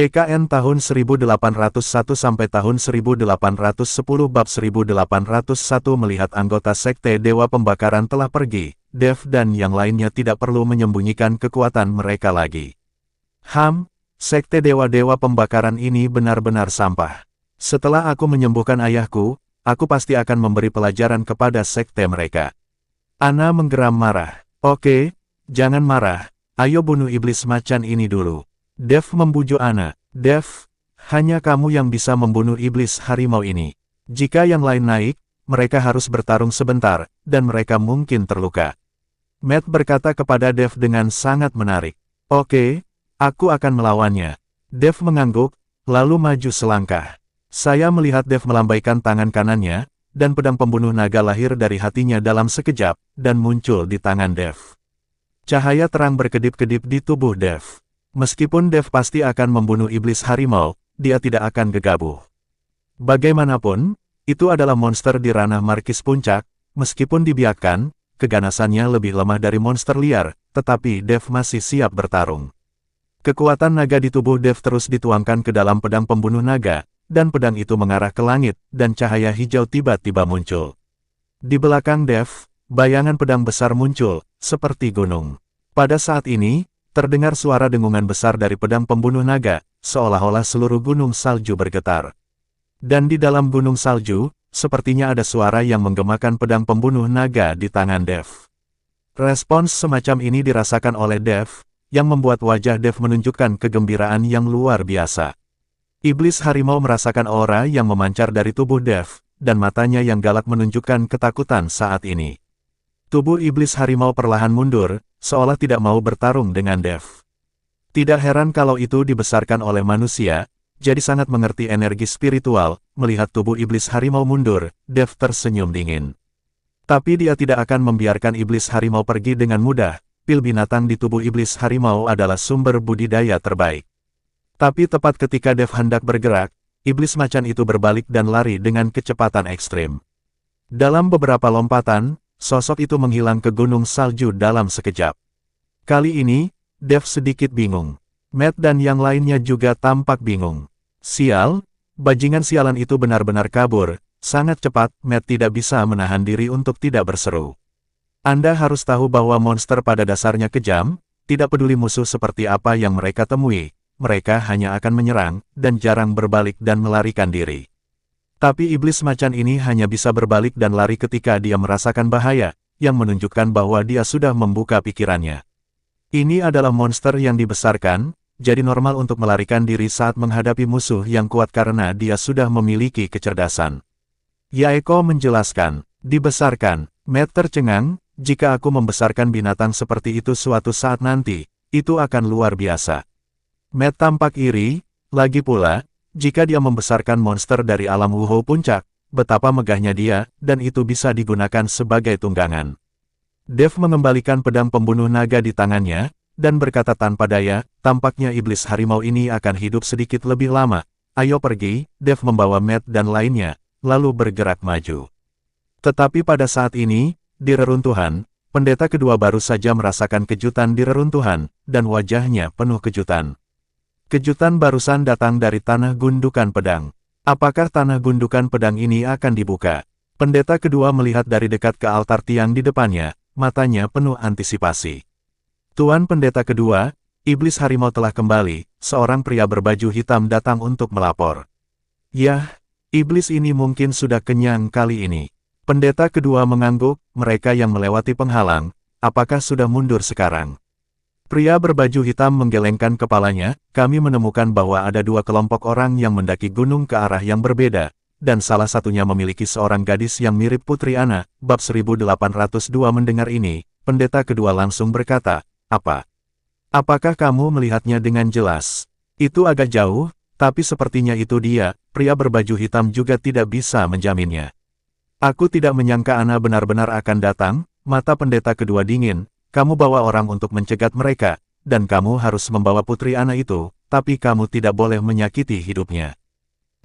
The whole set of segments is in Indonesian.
PKN tahun 1801 sampai tahun 1810 bab 1801 melihat anggota Sekte Dewa Pembakaran telah pergi, Dev dan yang lainnya tidak perlu menyembunyikan kekuatan mereka lagi. Sekte Dewa-Dewa Pembakaran ini benar-benar sampah. Setelah aku menyembuhkan ayahku, aku pasti akan memberi pelajaran kepada sekte mereka. Ana menggeram marah. Oke, jangan marah, ayo bunuh iblis macan ini dulu. Dev membujuk Ana. Dev, hanya kamu yang bisa membunuh iblis harimau ini. Jika yang lain naik, mereka harus bertarung sebentar, dan mereka mungkin terluka. Matt berkata kepada Dev dengan sangat menarik. Oke, aku akan melawannya. Dev mengangguk, lalu maju selangkah. Saya melihat Dev melambaikan tangan kanannya, dan pedang pembunuh naga lahir dari hatinya dalam sekejap, dan muncul di tangan Dev. Cahaya terang berkedip-kedip di tubuh Dev. Meskipun Dev pasti akan membunuh iblis harimau, dia tidak akan gegabah. Bagaimanapun, itu adalah monster di ranah Markis Puncak, meskipun dibiarkan, keganasannya lebih lemah dari monster liar, tetapi Dev masih siap bertarung. Kekuatan naga di tubuh Dev terus dituangkan ke dalam pedang pembunuh naga, dan pedang itu mengarah ke langit, dan cahaya hijau tiba-tiba muncul. Di belakang Dev, bayangan pedang besar muncul, seperti gunung. Pada saat ini, terdengar suara dengungan besar dari pedang pembunuh naga, seolah-olah seluruh gunung salju bergetar. Dan di dalam gunung salju, sepertinya ada suara yang menggemakan pedang pembunuh naga di tangan Dev. Respons semacam ini dirasakan oleh Dev, yang membuat wajah Dev menunjukkan kegembiraan yang luar biasa. Iblis harimau merasakan aura yang memancar dari tubuh Dev, dan matanya yang galak menunjukkan ketakutan saat ini. Tubuh iblis harimau perlahan mundur, seolah tidak mau bertarung dengan Dev. Tidak heran kalau itu dibesarkan oleh manusia, jadi sangat mengerti energi spiritual, melihat tubuh iblis harimau mundur, Dev tersenyum dingin. Tapi dia tidak akan membiarkan iblis harimau pergi dengan mudah, pil binatang di tubuh iblis harimau adalah sumber budidaya terbaik. Tapi tepat ketika Dev hendak bergerak, iblis macan itu berbalik dan lari dengan kecepatan ekstrim. Dalam beberapa lompatan, sosok itu menghilang ke gunung salju dalam sekejap. Kali ini, Dev sedikit bingung. Matt dan yang lainnya juga tampak bingung. Sial, bajingan sialan itu benar-benar kabur, sangat cepat, Matt tidak bisa menahan diri untuk tidak berseru. Anda harus tahu bahwa monster pada dasarnya kejam, tidak peduli musuh seperti apa yang mereka temui, mereka hanya akan menyerang, dan jarang berbalik dan melarikan diri. Tapi iblis macan ini hanya bisa berbalik dan lari ketika dia merasakan bahaya, yang menunjukkan bahwa dia sudah membuka pikirannya. Ini adalah monster yang dibesarkan, jadi normal untuk melarikan diri saat menghadapi musuh yang kuat karena dia sudah memiliki kecerdasan. Yaeko menjelaskan, dibesarkan, Matt tercengang, jika aku membesarkan binatang seperti itu suatu saat nanti, itu akan luar biasa. Matt tampak iri, lagi pula, jika dia membesarkan monster dari alam Wuhou Puncak, betapa megahnya dia, dan itu bisa digunakan sebagai tunggangan. Dev mengembalikan pedang pembunuh naga di tangannya, dan berkata tanpa daya, tampaknya iblis harimau ini akan hidup sedikit lebih lama. Ayo pergi, Dev membawa Matt dan lainnya, lalu bergerak maju. Tetapi pada saat ini, di reruntuhan, pendeta kedua baru saja merasakan kejutan di reruntuhan, dan wajahnya penuh kejutan. Kejutan barusan datang dari tanah gundukan pedang. Apakah tanah gundukan pedang ini akan dibuka? Pendeta kedua melihat dari dekat ke altar tiang di depannya, matanya penuh antisipasi. Tuan pendeta kedua, iblis harimau telah kembali, seorang pria berbaju hitam datang untuk melapor. Yah, iblis ini mungkin sudah kenyang kali ini. Pendeta kedua mengangguk, mereka yang melewati penghalang, apakah sudah mundur sekarang? Pria berbaju hitam menggelengkan kepalanya, kami menemukan bahwa ada dua kelompok orang yang mendaki gunung ke arah yang berbeda, dan salah satunya memiliki seorang gadis yang mirip Putri Ana. Bab 1802 mendengar ini, pendeta kedua langsung berkata, apa? Apakah kamu melihatnya dengan jelas? Itu agak jauh, tapi sepertinya itu dia, pria berbaju hitam juga tidak bisa menjaminnya. Aku tidak menyangka Ana benar-benar akan datang, mata pendeta kedua dingin. Kamu bawa orang untuk mencegat mereka, dan kamu harus membawa Putri Ana itu, tapi kamu tidak boleh menyakiti hidupnya.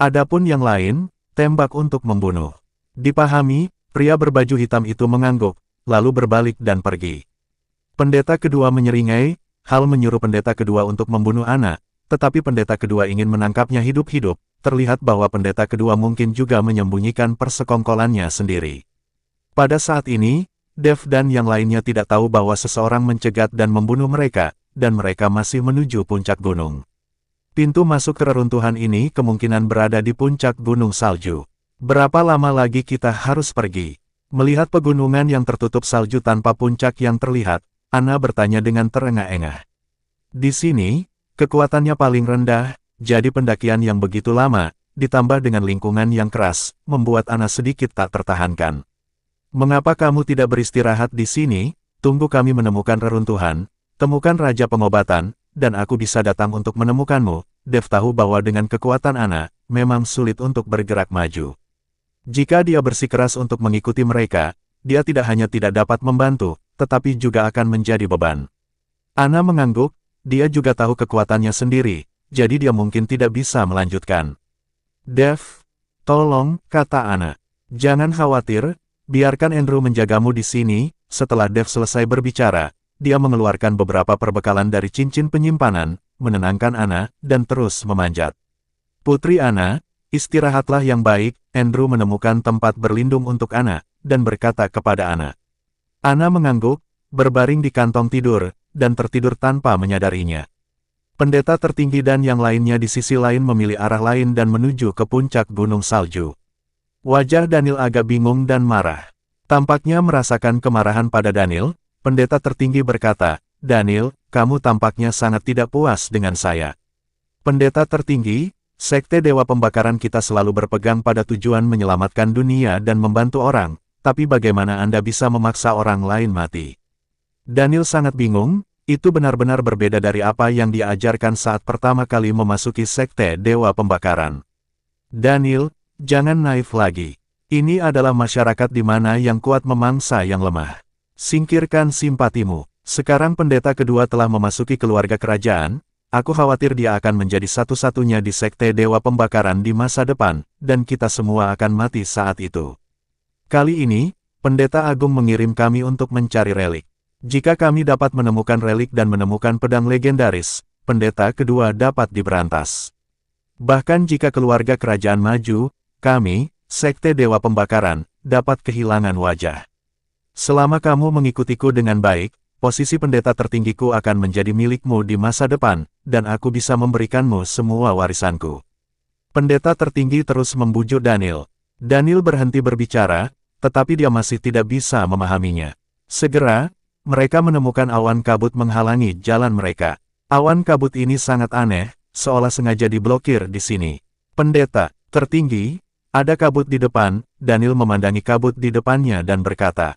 Adapun yang lain, tembak untuk membunuh. Dipahami, pria berbaju hitam itu mengangguk, lalu berbalik dan pergi. Pendeta kedua menyeringai, hal menyuruh pendeta kedua untuk membunuh Ana, tetapi pendeta kedua ingin menangkapnya hidup-hidup. Terlihat bahwa pendeta kedua mungkin juga menyembunyikan persekongkolannya sendiri. Pada saat ini, Dev dan yang lainnya tidak tahu bahwa seseorang mencegat dan membunuh mereka, dan mereka masih menuju puncak gunung. Pintu masuk ke reruntuhan ini kemungkinan berada di puncak gunung salju. Berapa lama lagi kita harus pergi? Melihat pegunungan yang tertutup salju tanpa puncak yang terlihat, Anna bertanya dengan terengah-engah. Di sini, kekuatannya paling rendah, jadi pendakian yang begitu lama, ditambah dengan lingkungan yang keras, membuat Anna sedikit tak tertahankan. Mengapa kamu tidak beristirahat di sini? Tunggu kami menemukan reruntuhan, temukan Raja Pengobatan, dan aku bisa datang untuk menemukanmu. Dev tahu bahwa dengan kekuatan Anna, memang sulit untuk bergerak maju. Jika dia bersikeras untuk mengikuti mereka, dia tidak hanya tidak dapat membantu, tetapi juga akan menjadi beban. Anna mengangguk, dia juga tahu kekuatannya sendiri, jadi dia mungkin tidak bisa melanjutkan. Dev, tolong, kata Anna. Jangan khawatir, biarkan Andrew menjagamu di sini. Setelah Dev selesai berbicara, dia mengeluarkan beberapa perbekalan dari cincin penyimpanan, menenangkan Anna, dan terus memanjat. Putri Anna, istirahatlah yang baik. Andrew menemukan tempat berlindung untuk Anna, dan berkata kepada Anna. Anna mengangguk, berbaring di kantong tidur, dan tertidur tanpa menyadarinya. Pendeta tertinggi dan yang lainnya di sisi lain memilih arah lain dan menuju ke puncak gunung salju. Wajah Daniel agak bingung dan marah. Tampaknya merasakan kemarahan pada Daniel. Pendeta tertinggi berkata, Daniel, kamu tampaknya sangat tidak puas dengan saya. Pendeta tertinggi, Sekte Dewa Pembakaran kita selalu berpegang pada tujuan menyelamatkan dunia dan membantu orang, tapi bagaimana Anda bisa memaksa orang lain mati? Daniel sangat bingung, itu benar-benar berbeda dari apa yang dia ajarkan saat pertama kali memasuki Sekte Dewa Pembakaran. Daniel, jangan naif lagi. Ini adalah masyarakat di mana yang kuat memangsa yang lemah. Singkirkan simpatimu. Sekarang pendeta kedua telah memasuki keluarga kerajaan, aku khawatir dia akan menjadi satu-satunya di Sekte Dewa Pembakaran di masa depan, dan kita semua akan mati saat itu. Kali ini, Pendeta Agung mengirim kami untuk mencari relik. Jika kami dapat menemukan relik dan menemukan pedang legendaris, pendeta kedua dapat diberantas. Bahkan jika keluarga kerajaan maju, kami, Sekte Dewa Pembakaran, dapat kehilangan wajah. Selama kamu mengikutiku dengan baik, posisi pendeta tertinggiku akan menjadi milikmu di masa depan, dan aku bisa memberikanmu semua warisanku. Pendeta tertinggi terus membujuk Daniel. Daniel berhenti berbicara, tetapi dia masih tidak bisa memahaminya. Segera, mereka menemukan awan kabut menghalangi jalan mereka. Awan kabut ini sangat aneh, seolah sengaja diblokir di sini. Pendeta tertinggi, ada kabut di depan. Daniel memandangi kabut di depannya dan berkata,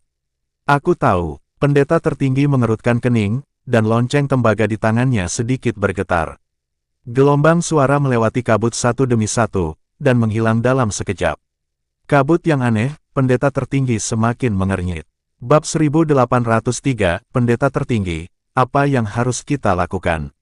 aku tahu. Pendeta tertinggi mengerutkan kening, dan lonceng tembaga di tangannya sedikit bergetar. Gelombang suara melewati kabut satu demi satu, dan menghilang dalam sekejap. Kabut yang aneh, pendeta tertinggi semakin mengernyit. Bab 1803, Pendeta Tertinggi, apa yang harus kita lakukan?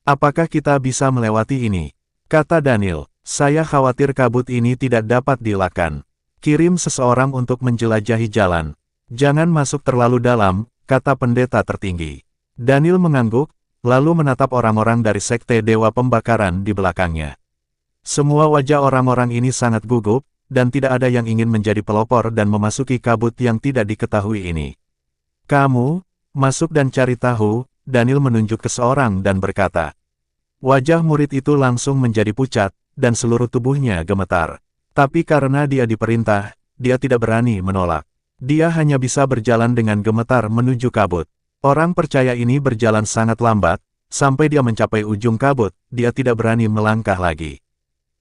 Apakah kita bisa melewati ini? Kata Daniel, saya khawatir kabut ini tidak dapat dielakkan. Kirim seseorang untuk menjelajahi jalan. Jangan masuk terlalu dalam, kata pendeta tertinggi. Daniel mengangguk, lalu menatap orang-orang dari Sekte Dewa Pembakaran di belakangnya. Semua wajah orang-orang ini sangat gugup, dan tidak ada yang ingin menjadi pelopor dan memasuki kabut yang tidak diketahui ini. Kamu, masuk dan cari tahu, Daniel menunjuk ke seorang dan berkata. Wajah murid itu langsung menjadi pucat, dan seluruh tubuhnya gemetar. Tapi karena dia diperintah, dia tidak berani menolak. Dia hanya bisa berjalan dengan gemetar menuju kabut. Orang percaya ini berjalan sangat lambat, sampai dia mencapai ujung kabut, dia tidak berani melangkah lagi.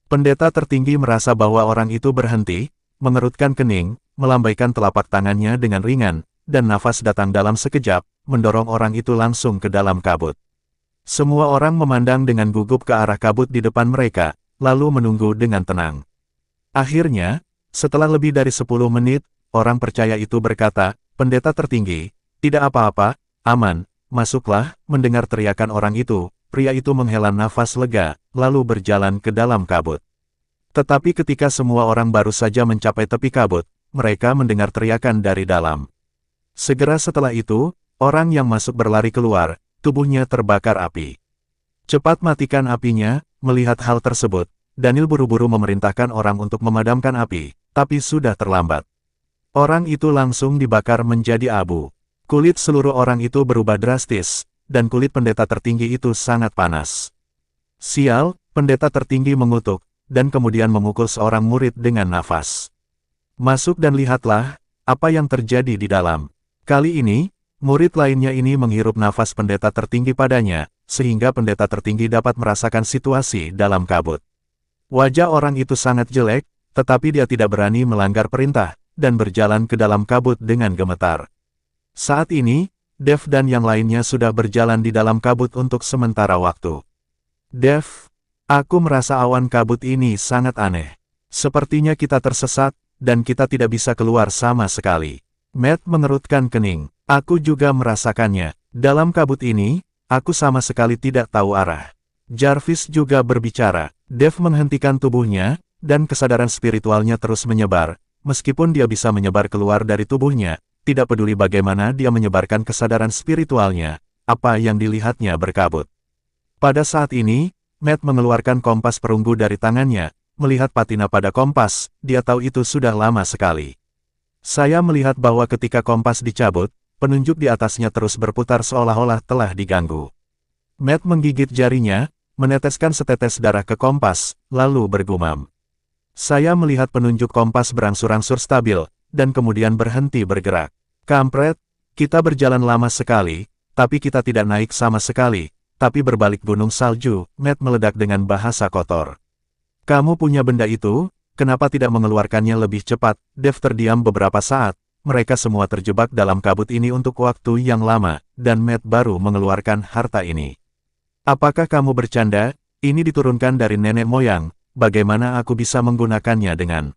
Pendeta tertinggi merasa bahwa orang itu berhenti, mengerutkan kening, melambaikan telapak tangannya dengan ringan, dan nafas datang dalam sekejap, mendorong orang itu langsung ke dalam kabut. Semua orang memandang dengan gugup ke arah kabut di depan mereka, lalu menunggu dengan tenang. Akhirnya, setelah lebih dari 10 menit, orang percaya itu berkata, pendeta tertinggi, tidak apa-apa, aman, masuklah. Mendengar teriakan orang itu, pria itu menghela nafas lega, lalu berjalan ke dalam kabut. Tetapi ketika semua orang baru saja mencapai tepi kabut, mereka mendengar teriakan dari dalam. Segera setelah itu, orang yang masuk berlari keluar, tubuhnya terbakar api. Cepat matikan apinya." Melihat hal tersebut, Daniel buru-buru memerintahkan orang untuk memadamkan api, tapi sudah terlambat. Orang itu langsung dibakar menjadi abu. Kulit seluruh orang itu berubah drastis, dan kulit pendeta tertinggi itu sangat panas. "Sial," pendeta tertinggi mengutuk, dan kemudian memukul seorang murid dengan nafas. "Masuk dan lihatlah, apa yang terjadi di dalam." Kali ini, murid lainnya ini menghirup nafas pendeta tertinggi padanya, sehingga pendeta tertinggi dapat merasakan situasi dalam kabut. Wajah orang itu sangat jelek, tetapi dia tidak berani melanggar perintah, dan berjalan ke dalam kabut dengan gemetar. Saat ini, Dev dan yang lainnya sudah berjalan di dalam kabut untuk sementara waktu. "Dev, aku merasa awan kabut ini sangat aneh. Sepertinya kita tersesat, dan kita tidak bisa keluar sama sekali." Matt mengerutkan kening. "Aku juga merasakannya. Dalam kabut ini, aku sama sekali tidak tahu arah." Jarvis juga berbicara. Dev menghentikan tubuhnya, dan kesadaran spiritualnya terus menyebar. Meskipun dia bisa menyebar keluar dari tubuhnya, tidak peduli bagaimana dia menyebarkan kesadaran spiritualnya, apa yang dilihatnya berkabut. Pada saat ini, Matt mengeluarkan kompas perunggu dari tangannya. Melihat patina pada kompas, dia tahu itu sudah lama sekali. Saya melihat bahwa ketika kompas dicabut, penunjuk di atasnya terus berputar seolah-olah telah diganggu. Matt menggigit jarinya, meneteskan setetes darah ke kompas, lalu bergumam. Saya melihat penunjuk kompas berangsur-angsur stabil, dan kemudian berhenti bergerak. "Kampret, kita berjalan lama sekali, tapi kita tidak naik sama sekali, tapi berbalik gunung salju." Matt meledak dengan bahasa kotor. "Kamu punya benda itu, kenapa tidak mengeluarkannya lebih cepat?" Dev terdiam beberapa saat, mereka semua terjebak dalam kabut ini untuk waktu yang lama, dan Matt baru mengeluarkan harta ini. "Apakah kamu bercanda? Ini diturunkan dari nenek moyang, bagaimana aku bisa menggunakannya dengan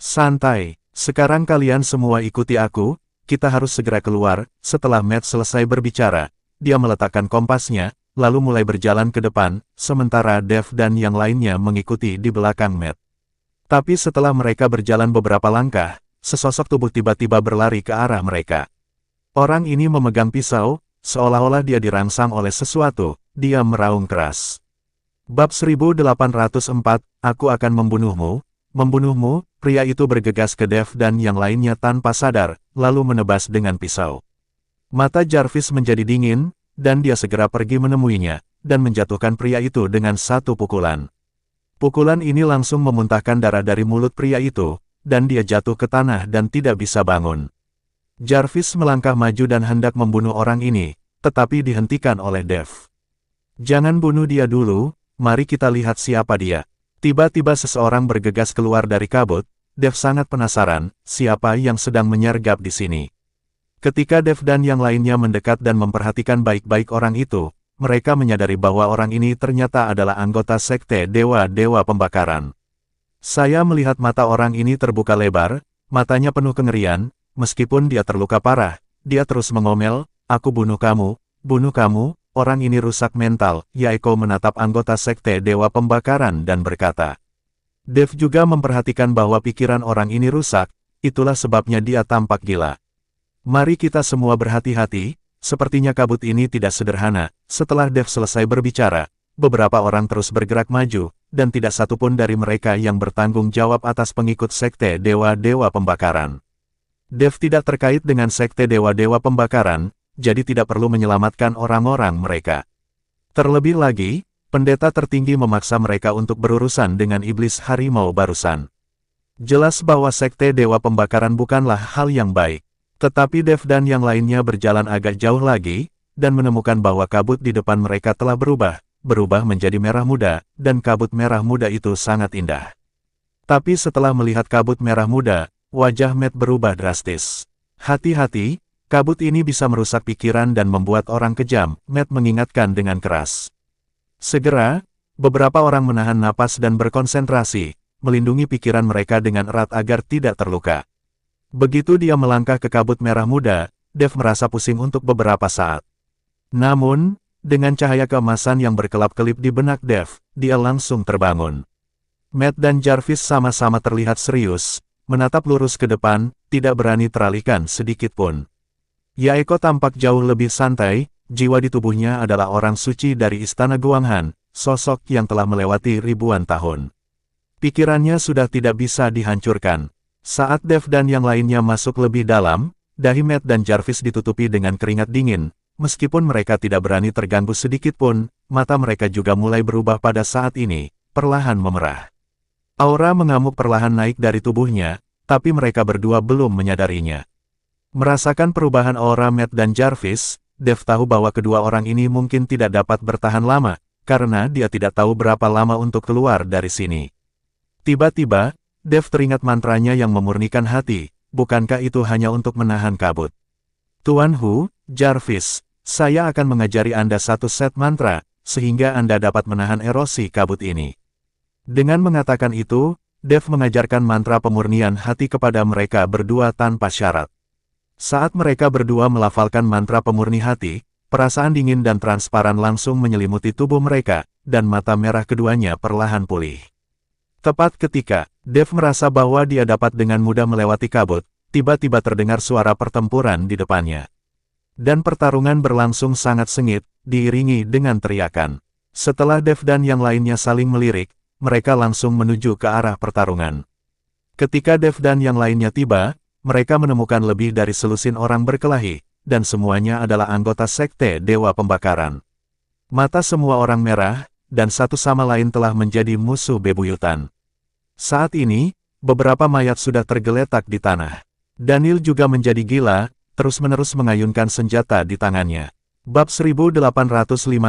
santai? Sekarang kalian semua ikuti aku, kita harus segera keluar." Setelah Matt selesai berbicara, dia meletakkan kompasnya, lalu mulai berjalan ke depan, sementara Dev dan yang lainnya mengikuti di belakang Matt. Tapi setelah mereka berjalan beberapa langkah, sesosok tubuh tiba-tiba berlari ke arah mereka. Orang ini memegang pisau, seolah-olah dia dirangsang oleh sesuatu. Dia meraung keras. Bab 1804, "Aku akan membunuhmu." "Membunuhmu?" Pria itu bergegas ke Dev dan yang lainnya tanpa sadar, lalu menebas dengan pisau. Mata Jarvis menjadi dingin, dan dia segera pergi menemuinya, dan menjatuhkan pria itu dengan satu pukulan. Pukulan ini langsung memuntahkan darah dari mulut pria itu, dan dia jatuh ke tanah dan tidak bisa bangun. Jarvis melangkah maju dan hendak membunuh orang ini, tetapi dihentikan oleh Dev. "Jangan bunuh dia dulu, mari kita lihat siapa dia." Tiba-tiba seseorang bergegas keluar dari kabut. Dev sangat penasaran, siapa yang sedang menyergap di sini. Ketika Dev dan yang lainnya mendekat dan memperhatikan baik-baik orang itu, mereka menyadari bahwa orang ini ternyata adalah anggota sekte Dewa-Dewa Pembakaran. Saya melihat mata orang ini terbuka lebar, matanya penuh kengerian, meskipun dia terluka parah, dia terus mengomel, "Aku bunuh kamu, bunuh kamu." Orang ini rusak mental. Yaeko menatap anggota sekte Dewa Pembakaran dan berkata. Dev juga memperhatikan bahwa pikiran orang ini rusak, itulah sebabnya dia tampak gila. "Mari kita semua berhati-hati, sepertinya kabut ini tidak sederhana." Setelah Dev selesai berbicara, beberapa orang terus bergerak maju, dan tidak satupun dari mereka yang bertanggung jawab atas pengikut sekte Dewa-Dewa Pembakaran. Dev tidak terkait dengan sekte Dewa-Dewa Pembakaran, jadi tidak perlu menyelamatkan orang-orang mereka. Terlebih lagi, pendeta tertinggi memaksa mereka untuk berurusan dengan iblis harimau barusan. Jelas bahwa sekte Dewa Pembakaran bukanlah hal yang baik. Tetapi Dev dan yang lainnya berjalan agak jauh lagi, dan menemukan bahwa kabut di depan mereka telah berubah menjadi merah muda, dan kabut merah muda itu sangat indah. Tapi setelah melihat kabut merah muda, wajah Matt berubah drastis. "Hati-hati, kabut ini bisa merusak pikiran dan membuat orang kejam," Matt mengingatkan dengan keras. Segera, beberapa orang menahan napas dan berkonsentrasi, melindungi pikiran mereka dengan erat agar tidak terluka. Begitu dia melangkah ke kabut merah muda, Dev merasa pusing untuk beberapa saat. Namun, dengan cahaya keemasan yang berkelap-kelip di benak Dev, dia langsung terbangun. Matt dan Jarvis sama-sama terlihat serius, menatap lurus ke depan, tidak berani teralihkan sedikit pun. Yaeko tampak jauh lebih santai, jiwa di tubuhnya adalah orang suci dari istana Guanghan, sosok yang telah melewati ribuan tahun. Pikirannya sudah tidak bisa dihancurkan. Saat Dev dan yang lainnya masuk lebih dalam, dahi Matt dan Jarvis ditutupi dengan keringat dingin. Meskipun mereka tidak berani terganggu sedikit pun, mata mereka juga mulai berubah pada saat ini, perlahan memerah. Aura mengamuk perlahan naik dari tubuhnya, tapi mereka berdua belum menyadarinya. Merasakan perubahan aura Matt dan Jarvis, Dev tahu bahwa kedua orang ini mungkin tidak dapat bertahan lama, karena dia tidak tahu berapa lama untuk keluar dari sini. Tiba-tiba, Dev teringat mantranya yang memurnikan hati, bukankah itu hanya untuk menahan kabut? Tuan Hu, Jarvis, saya akan mengajari Anda satu set mantra, sehingga Anda dapat menahan erosi kabut ini. Dengan mengatakan itu, Dev mengajarkan mantra pemurnian hati kepada mereka berdua tanpa syarat. Saat mereka berdua melafalkan mantra pemurni hati, perasaan dingin dan transparan langsung menyelimuti tubuh mereka, dan mata merah keduanya perlahan pulih. Tepat ketika Dev merasa bahwa dia dapat dengan mudah melewati kabut, tiba-tiba terdengar suara pertempuran di depannya. Dan pertarungan berlangsung sangat sengit, diiringi dengan teriakan. Setelah Dev dan yang lainnya saling melirik, mereka langsung menuju ke arah pertarungan. Ketika Dev dan yang lainnya tiba, mereka menemukan lebih dari selusin orang berkelahi, dan semuanya adalah anggota Sekte Dewa Pembakaran. Mata semua orang merah, dan satu sama lain telah menjadi musuh bebuyutan. Saat ini, beberapa mayat sudah tergeletak di tanah. Daniel juga menjadi gila, terus-menerus mengayunkan senjata di tangannya. Bab 1805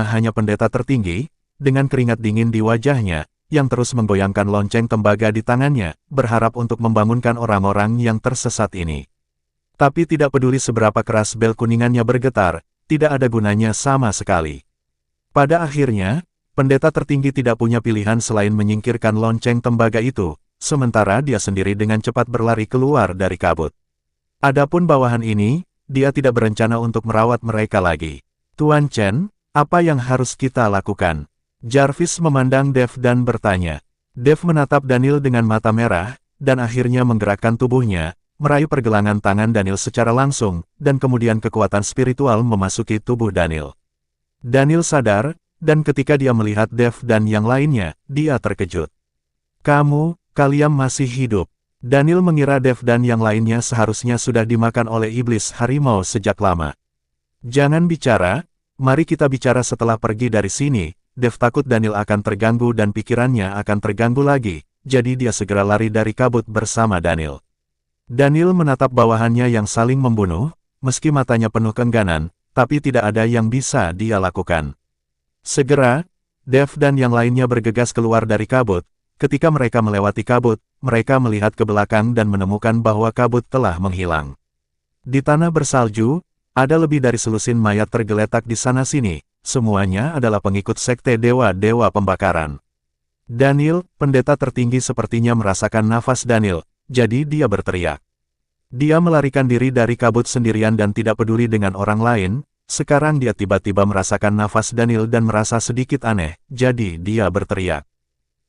hanya pendeta tertinggi, dengan keringat dingin di wajahnya, yang terus menggoyangkan lonceng tembaga di tangannya, berharap untuk membangunkan orang-orang yang tersesat ini. Tapi tidak peduli seberapa keras bel kuningannya bergetar, tidak ada gunanya sama sekali. Pada akhirnya, pendeta tertinggi tidak punya pilihan selain menyingkirkan lonceng tembaga itu, sementara dia sendiri dengan cepat berlari keluar dari kabut. Adapun bawahan ini, dia tidak berencana untuk merawat mereka lagi. Tuan Chen, apa yang harus kita lakukan? Jarvis memandang Dev dan bertanya. Dev menatap Daniel dengan mata merah, dan akhirnya menggerakkan tubuhnya, meraih pergelangan tangan Daniel secara langsung, dan kemudian kekuatan spiritual memasuki tubuh Daniel. Daniel sadar, dan ketika dia melihat Dev dan yang lainnya, dia terkejut. Kalian masih hidup. Daniel mengira Dev dan yang lainnya seharusnya sudah dimakan oleh iblis harimau sejak lama. Jangan bicara, mari kita bicara setelah pergi dari sini. Dev takut Daniel akan terganggu dan pikirannya akan terganggu lagi, jadi dia segera lari dari kabut bersama Daniel. Daniel menatap bawahannya yang saling membunuh, meski matanya penuh keengganan, tapi tidak ada yang bisa dia lakukan. Segera, Dev dan yang lainnya bergegas keluar dari kabut. Ketika mereka melewati kabut, mereka melihat ke belakang dan menemukan bahwa kabut telah menghilang. Di tanah bersalju, ada lebih dari selusin mayat tergeletak di sana-sini. Semuanya adalah pengikut Sekte Dewa-Dewa Pembakaran. Daniel, pendeta tertinggi sepertinya merasakan nafas Daniel, jadi dia berteriak. Dia melarikan diri dari kabut sendirian dan tidak peduli dengan orang lain. Sekarang dia tiba-tiba merasakan nafas Daniel dan merasa sedikit aneh, jadi dia berteriak.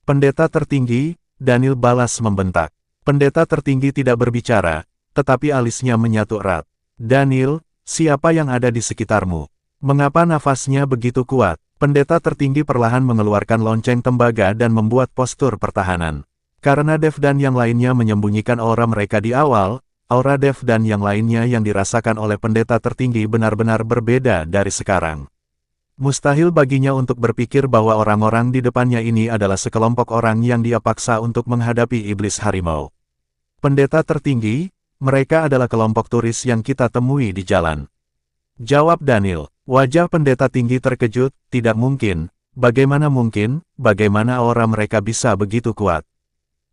Pendeta tertinggi, Daniel balas membentak. Pendeta tertinggi tidak berbicara, tetapi alisnya menyatu erat. Daniel, siapa yang ada di sekitarmu? Mengapa nafasnya begitu kuat? Pendeta tertinggi perlahan mengeluarkan lonceng tembaga dan membuat postur pertahanan. Karena Dev dan yang lainnya menyembunyikan aura mereka di awal, aura Dev dan yang lainnya yang dirasakan oleh pendeta tertinggi benar-benar berbeda dari sekarang. Mustahil baginya untuk berpikir bahwa orang-orang di depannya ini adalah sekelompok orang yang dia paksa untuk menghadapi iblis harimau. Pendeta tertinggi, mereka adalah kelompok turis yang kita temui di jalan. Jawab Daniel. Wajah pendeta tinggi terkejut, tidak mungkin, bagaimana mungkin, bagaimana aura mereka bisa begitu kuat.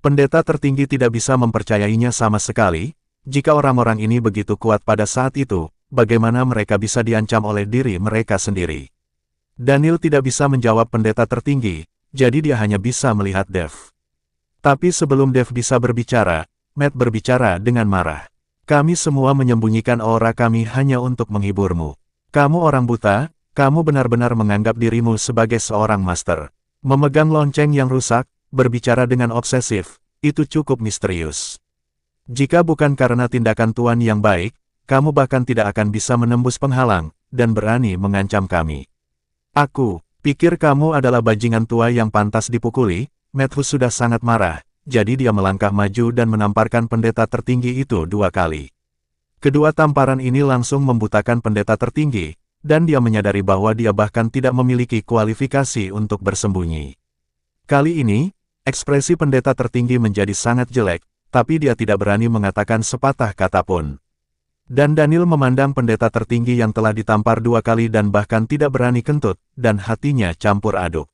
Pendeta tertinggi tidak bisa mempercayainya sama sekali, jika orang-orang ini begitu kuat pada saat itu, bagaimana mereka bisa diancam oleh diri mereka sendiri. Daniel tidak bisa menjawab pendeta tertinggi, jadi dia hanya bisa melihat Dev. Tapi sebelum Dev bisa berbicara, Matt berbicara dengan marah. Kami semua menyembunyikan aura kami hanya untuk menghiburmu. Kamu orang buta, kamu benar-benar menganggap dirimu sebagai seorang master. Memegang lonceng yang rusak, berbicara dengan obsesif, itu cukup misterius. Jika bukan karena tindakan Tuan yang baik, kamu bahkan tidak akan bisa menembus penghalang, dan berani mengancam kami. Aku pikir kamu adalah bajingan tua yang pantas dipukuli. Medhus sudah sangat marah, jadi dia melangkah maju dan menamparkan pendeta tertinggi itu 2 kali. Kedua tamparan ini langsung membutakan pendeta tertinggi, dan dia menyadari bahwa dia bahkan tidak memiliki kualifikasi untuk bersembunyi. Kali ini, ekspresi pendeta tertinggi menjadi sangat jelek, tapi dia tidak berani mengatakan sepatah kata pun. Dan Daniel memandang pendeta tertinggi yang telah ditampar 2 kali dan bahkan tidak berani kentut, dan hatinya campur aduk.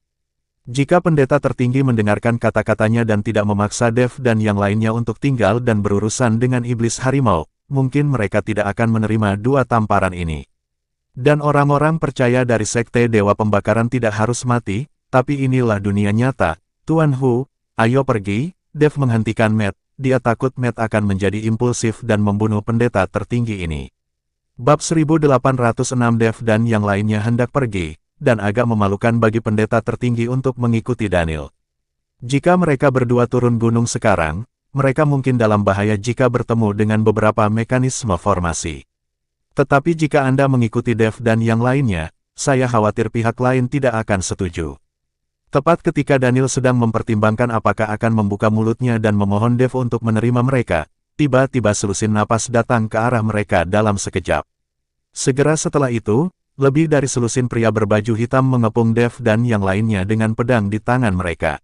Jika pendeta tertinggi mendengarkan kata-katanya dan tidak memaksa Dev dan yang lainnya untuk tinggal dan berurusan dengan iblis harimau, mungkin mereka tidak akan menerima 2 tamparan ini. Dan orang-orang percaya dari Sekte Dewa Pembakaran tidak harus mati, tapi inilah dunia nyata. Tuan Hu, ayo pergi. Dev menghentikan Matt. Dia takut Matt akan menjadi impulsif dan membunuh pendeta tertinggi ini. Bab 1806. Dev dan yang lainnya hendak pergi, dan agak memalukan bagi pendeta tertinggi untuk mengikuti Daniel. Jika mereka berdua turun gunung sekarang, mereka mungkin dalam bahaya jika bertemu dengan beberapa mekanisme formasi. Tetapi jika Anda mengikuti Dev dan yang lainnya, saya khawatir pihak lain tidak akan setuju. Tepat ketika Daniel sedang mempertimbangkan apakah akan membuka mulutnya dan memohon Dev untuk menerima mereka, tiba-tiba selusin napas datang ke arah mereka dalam sekejap. Segera setelah itu, lebih dari selusin pria berbaju hitam mengepung Dev dan yang lainnya dengan pedang di tangan mereka.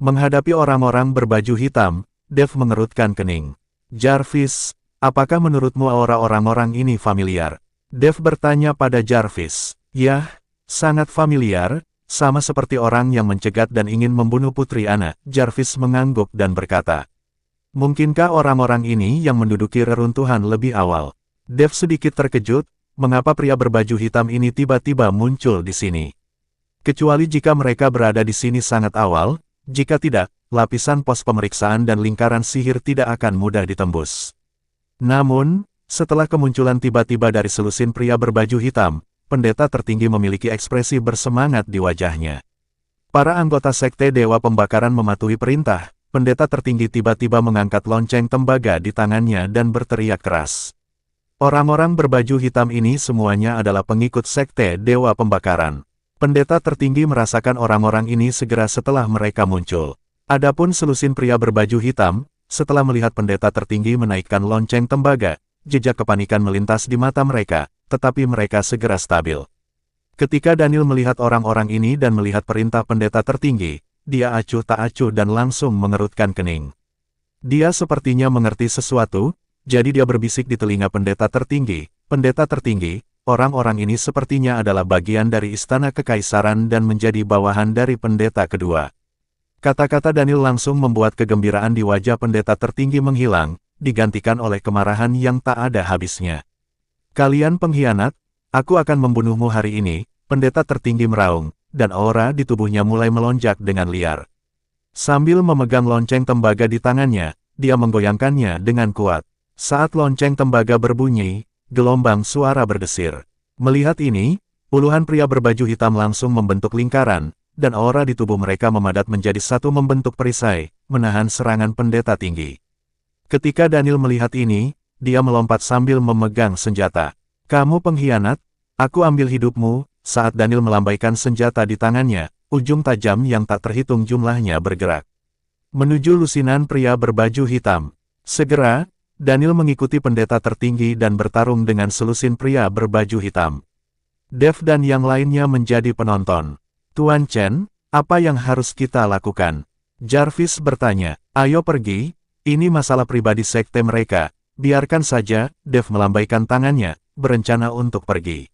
Menghadapi orang-orang berbaju hitam, Dev mengerutkan kening. Jarvis, apakah menurutmu aura orang-orang ini familiar? Dev bertanya pada Jarvis. Yah, sangat familiar. Sama seperti orang yang mencegat dan ingin membunuh Putri Anna, Jarvis mengangguk dan berkata. Mungkinkah orang-orang ini yang menduduki reruntuhan lebih awal? Dev sedikit terkejut, mengapa pria berbaju hitam ini tiba-tiba muncul di sini? Kecuali jika mereka berada di sini sangat awal, jika tidak, lapisan pos pemeriksaan dan lingkaran sihir tidak akan mudah ditembus. Namun, setelah kemunculan tiba-tiba dari selusin pria berbaju hitam, pendeta tertinggi memiliki ekspresi bersemangat di wajahnya. Para anggota Sekte Dewa Pembakaran mematuhi perintah, pendeta tertinggi tiba-tiba mengangkat lonceng tembaga di tangannya dan berteriak keras. Orang-orang berbaju hitam ini semuanya adalah pengikut Sekte Dewa Pembakaran. Pendeta tertinggi merasakan orang-orang ini segera setelah mereka muncul. Adapun selusin pria berbaju hitam, setelah melihat pendeta tertinggi menaikkan lonceng tembaga, jejak kepanikan melintas di mata mereka. Tetapi mereka segera stabil. Ketika Daniel melihat orang-orang ini dan melihat perintah pendeta tertinggi, dia acuh tak acuh dan langsung mengerutkan kening. Dia sepertinya mengerti sesuatu, jadi dia berbisik di telinga pendeta tertinggi. Pendeta tertinggi, orang-orang ini sepertinya adalah bagian dari istana kekaisaran dan menjadi bawahan dari pendeta kedua. Kata-kata Daniel langsung membuat kegembiraan di wajah pendeta tertinggi menghilang, digantikan oleh kemarahan yang tak ada habisnya. Kalian pengkhianat, aku akan membunuhmu hari ini, pendeta tertinggi meraung, dan aura di tubuhnya mulai melonjak dengan liar. Sambil memegang lonceng tembaga di tangannya, dia menggoyangkannya dengan kuat. Saat lonceng tembaga berbunyi, gelombang suara berdesir. Melihat ini, puluhan pria berbaju hitam langsung membentuk lingkaran, dan aura di tubuh mereka memadat menjadi satu membentuk perisai, menahan serangan pendeta tinggi. Ketika Daniel melihat ini, dia melompat sambil memegang senjata. Kamu pengkhianat, aku ambil hidupmu. Saat Daniel melambaikan senjata di tangannya, ujung tajam yang tak terhitung jumlahnya bergerak menuju lusinan pria berbaju hitam. Segera, Daniel mengikuti pendeta tertinggi dan bertarung dengan selusin pria berbaju hitam. Dev dan yang lainnya menjadi penonton. Tuan Chen, apa yang harus kita lakukan? Jarvis bertanya. Ayo pergi, ini masalah pribadi sekte mereka. Biarkan saja. Dev melambaikan tangannya, berencana untuk pergi.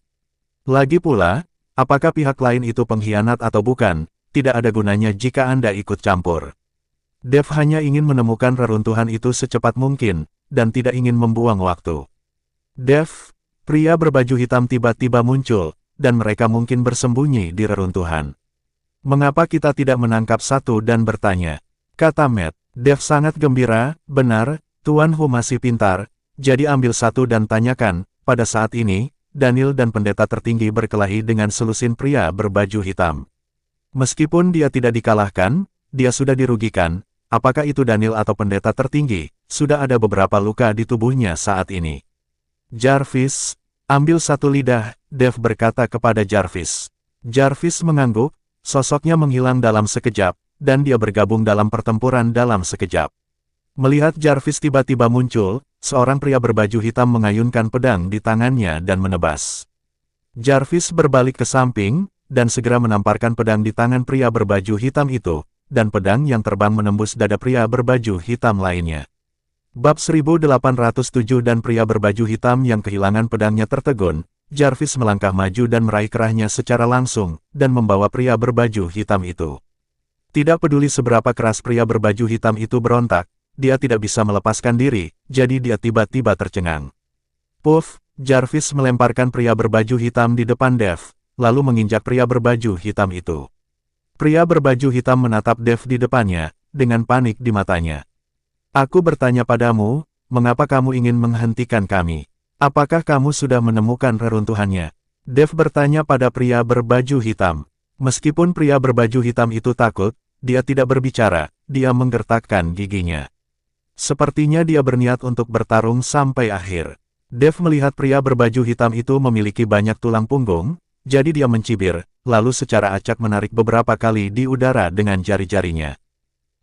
Lagi pula, apakah pihak lain itu pengkhianat atau bukan, tidak ada gunanya jika Anda ikut campur. Dev hanya ingin menemukan reruntuhan itu secepat mungkin, dan tidak ingin membuang waktu. Dev, pria berbaju hitam tiba-tiba muncul, dan mereka mungkin bersembunyi di reruntuhan. Mengapa kita tidak menangkap satu dan bertanya? Kata Matt. Dev sangat gembira. Benar, Tuan Hu masih pintar, jadi ambil satu dan tanyakan. Pada saat ini, Daniel dan pendeta tertinggi berkelahi dengan selusin pria berbaju hitam. Meskipun dia tidak dikalahkan, dia sudah dirugikan. Apakah itu Daniel atau pendeta tertinggi? Sudah ada beberapa luka di tubuhnya saat ini. Jarvis, Ambil satu lidah, Dev berkata kepada Jarvis. Jarvis mengangguk, sosoknya menghilang dalam sekejap, dan dia bergabung dalam pertempuran dalam sekejap. Melihat Jarvis tiba-tiba muncul, seorang pria berbaju hitam mengayunkan pedang di tangannya dan menebas. Jarvis berbalik ke samping, dan segera menamparkan pedang di tangan pria berbaju hitam itu, dan pedang yang terbang menembus dada pria berbaju hitam lainnya. Bab 1807 dan pria berbaju hitam yang kehilangan pedangnya tertegun, Jarvis melangkah maju dan meraih kerahnya secara langsung, dan membawa pria berbaju hitam itu. Tidak peduli seberapa keras pria berbaju hitam itu berontak, dia tidak bisa melepaskan diri, jadi dia tiba-tiba tercengang. Puff, Jarvis melemparkan pria berbaju hitam di depan Dev, lalu menginjak pria berbaju hitam itu. Pria berbaju hitam menatap Dev di depannya, dengan panik di matanya. Aku bertanya padamu, mengapa kamu ingin menghentikan kami? Apakah kamu sudah menemukan reruntuhannya? Dev bertanya pada pria berbaju hitam. Meskipun pria berbaju hitam itu takut, dia tidak berbicara, dia menggertakkan giginya. Sepertinya dia berniat untuk bertarung sampai akhir. Dev melihat pria berbaju hitam itu memiliki banyak tulang punggung, jadi dia mencibir, lalu secara acak menarik beberapa kali di udara dengan jari-jarinya.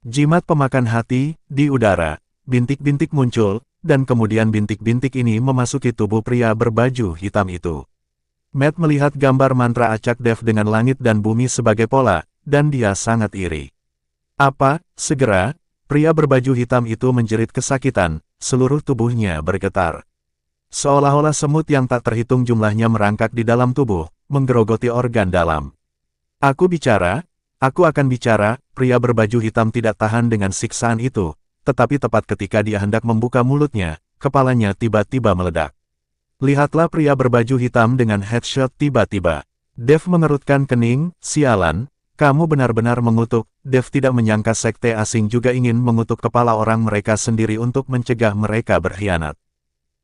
Jimat pemakan hati, di udara, bintik-bintik muncul, dan kemudian bintik-bintik ini memasuki tubuh pria berbaju hitam itu. Matt melihat gambar mantra acak Dev dengan langit dan bumi sebagai pola, dan dia sangat iri. Apa, segera, pria berbaju hitam itu menjerit kesakitan, seluruh tubuhnya bergetar. Seolah-olah semut yang tak terhitung jumlahnya merangkak di dalam tubuh, menggerogoti organ dalam. Aku bicara, aku akan bicara, pria berbaju hitam tidak tahan dengan siksaan itu, tetapi tepat ketika dia hendak membuka mulutnya, kepalanya tiba-tiba meledak. Lihatlah pria berbaju hitam dengan headshot tiba-tiba. Dev mengerutkan kening, sialan, kamu benar-benar mengutuk. Dev tidak menyangka sekte asing juga ingin mengutuk kepala orang mereka sendiri untuk mencegah mereka berkhianat.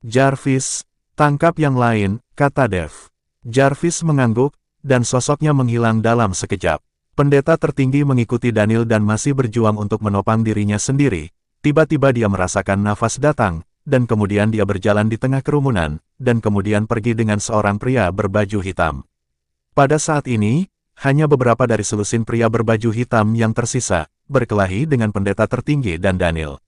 Jarvis, tangkap yang lain, kata Dev. Jarvis mengangguk, dan sosoknya menghilang dalam sekejap. Pendeta tertinggi mengikuti Daniel dan masih berjuang untuk menopang dirinya sendiri. Tiba-tiba dia merasakan nafas datang, dan kemudian dia berjalan di tengah kerumunan, dan kemudian pergi dengan seorang pria berbaju hitam. Pada saat ini, hanya beberapa dari selusin pria berbaju hitam yang tersisa, berkelahi dengan pendeta tertinggi dan Daniel.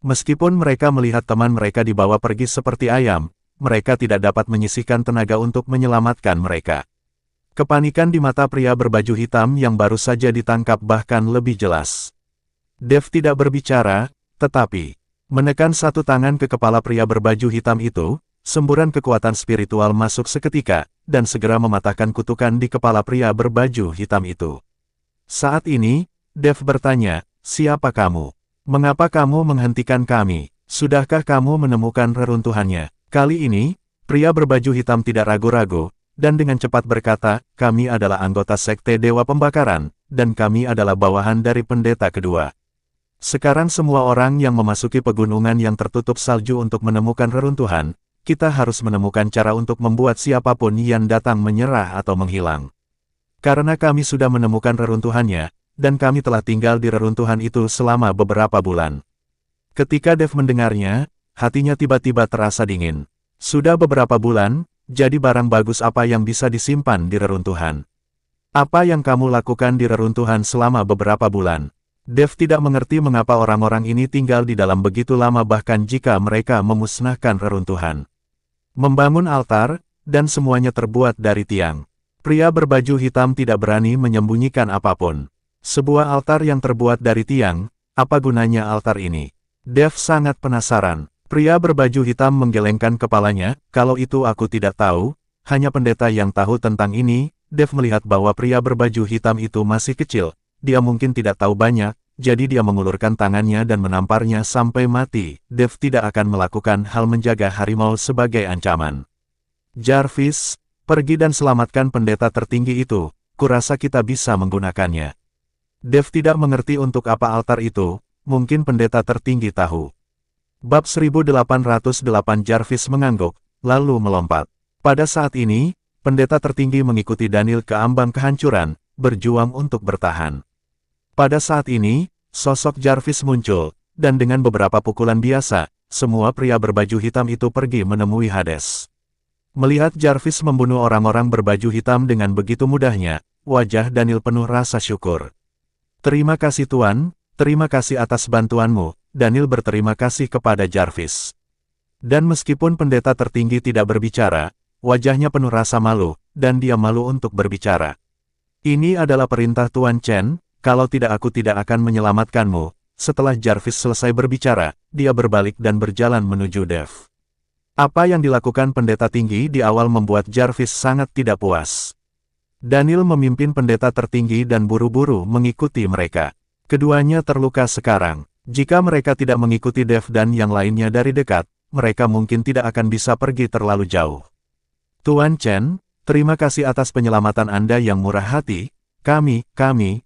Meskipun mereka melihat teman mereka dibawa pergi seperti ayam, mereka tidak dapat menyisihkan tenaga untuk menyelamatkan mereka. Kepanikan di mata pria berbaju hitam yang baru saja ditangkap bahkan lebih jelas. Dev tidak berbicara, tetapi menekan satu tangan ke kepala pria berbaju hitam itu, semburan kekuatan spiritual masuk seketika, dan segera mematahkan kutukan di kepala pria berbaju hitam itu. Saat ini, Dev bertanya, siapa kamu? Mengapa kamu menghentikan kami? Sudahkah kamu menemukan reruntuhannya? Kali ini, pria berbaju hitam tidak ragu-ragu, dan dengan cepat berkata, kami adalah anggota sekte Dewa Pembakaran, dan kami adalah bawahan dari pendeta kedua. Sekarang semua orang yang memasuki pegunungan yang tertutup salju untuk menemukan reruntuhan, kita harus menemukan cara untuk membuat siapapun yang datang menyerah atau menghilang. Karena kami sudah menemukan reruntuhannya, dan kami telah tinggal di reruntuhan itu selama beberapa bulan. Ketika Dev mendengarnya, hatinya tiba-tiba terasa dingin. Sudah beberapa bulan, jadi barang bagus apa yang bisa disimpan di reruntuhan? Apa yang kamu lakukan di reruntuhan selama beberapa bulan? Dev tidak mengerti mengapa orang-orang ini tinggal di dalam begitu lama bahkan jika mereka memusnahkan reruntuhan. Membangun altar, dan semuanya terbuat dari tiang. Pria berbaju hitam tidak berani menyembunyikan apapun. Sebuah altar yang terbuat dari tiang, apa gunanya altar ini? Dev sangat penasaran. Pria berbaju hitam menggelengkan kepalanya, kalau itu aku tidak tahu, hanya pendeta yang tahu tentang ini. Dev melihat bahwa pria berbaju hitam itu masih kecil, dia mungkin tidak tahu banyak, jadi dia mengulurkan tangannya dan menamparnya sampai mati. Dev tidak akan melakukan hal menjaga harimau sebagai ancaman. Jarvis, pergi dan selamatkan pendeta tertinggi itu, kurasa kita bisa menggunakannya. Dev tidak mengerti untuk apa altar itu, mungkin pendeta tertinggi tahu. Bab 1808 Jarvis mengangguk, lalu melompat. Pada saat ini, pendeta tertinggi mengikuti Daniel ke ambang kehancuran, berjuang untuk bertahan. Pada saat ini, sosok Jarvis muncul, dan dengan beberapa pukulan biasa, semua pria berbaju hitam itu pergi menemui Hades. Melihat Jarvis membunuh orang-orang berbaju hitam dengan begitu mudahnya, wajah Daniel penuh rasa syukur. Terima kasih Tuan, terima kasih atas bantuanmu, Daniel berterima kasih kepada Jarvis. Dan meskipun pendeta tertinggi tidak berbicara, wajahnya penuh rasa malu, dan dia malu untuk berbicara. Ini adalah perintah Tuan Chen, kalau tidak aku tidak akan menyelamatkanmu. Setelah Jarvis selesai berbicara, dia berbalik dan berjalan menuju Dev. Apa yang dilakukan pendeta tinggi di awal membuat Jarvis sangat tidak puas. Daniel memimpin pendeta tertinggi dan buru-buru mengikuti mereka. Keduanya terluka sekarang. Jika mereka tidak mengikuti Dev dan yang lainnya dari dekat, mereka mungkin tidak akan bisa pergi terlalu jauh. Tuan Chen, terima kasih atas penyelamatan Anda yang murah hati. Kami,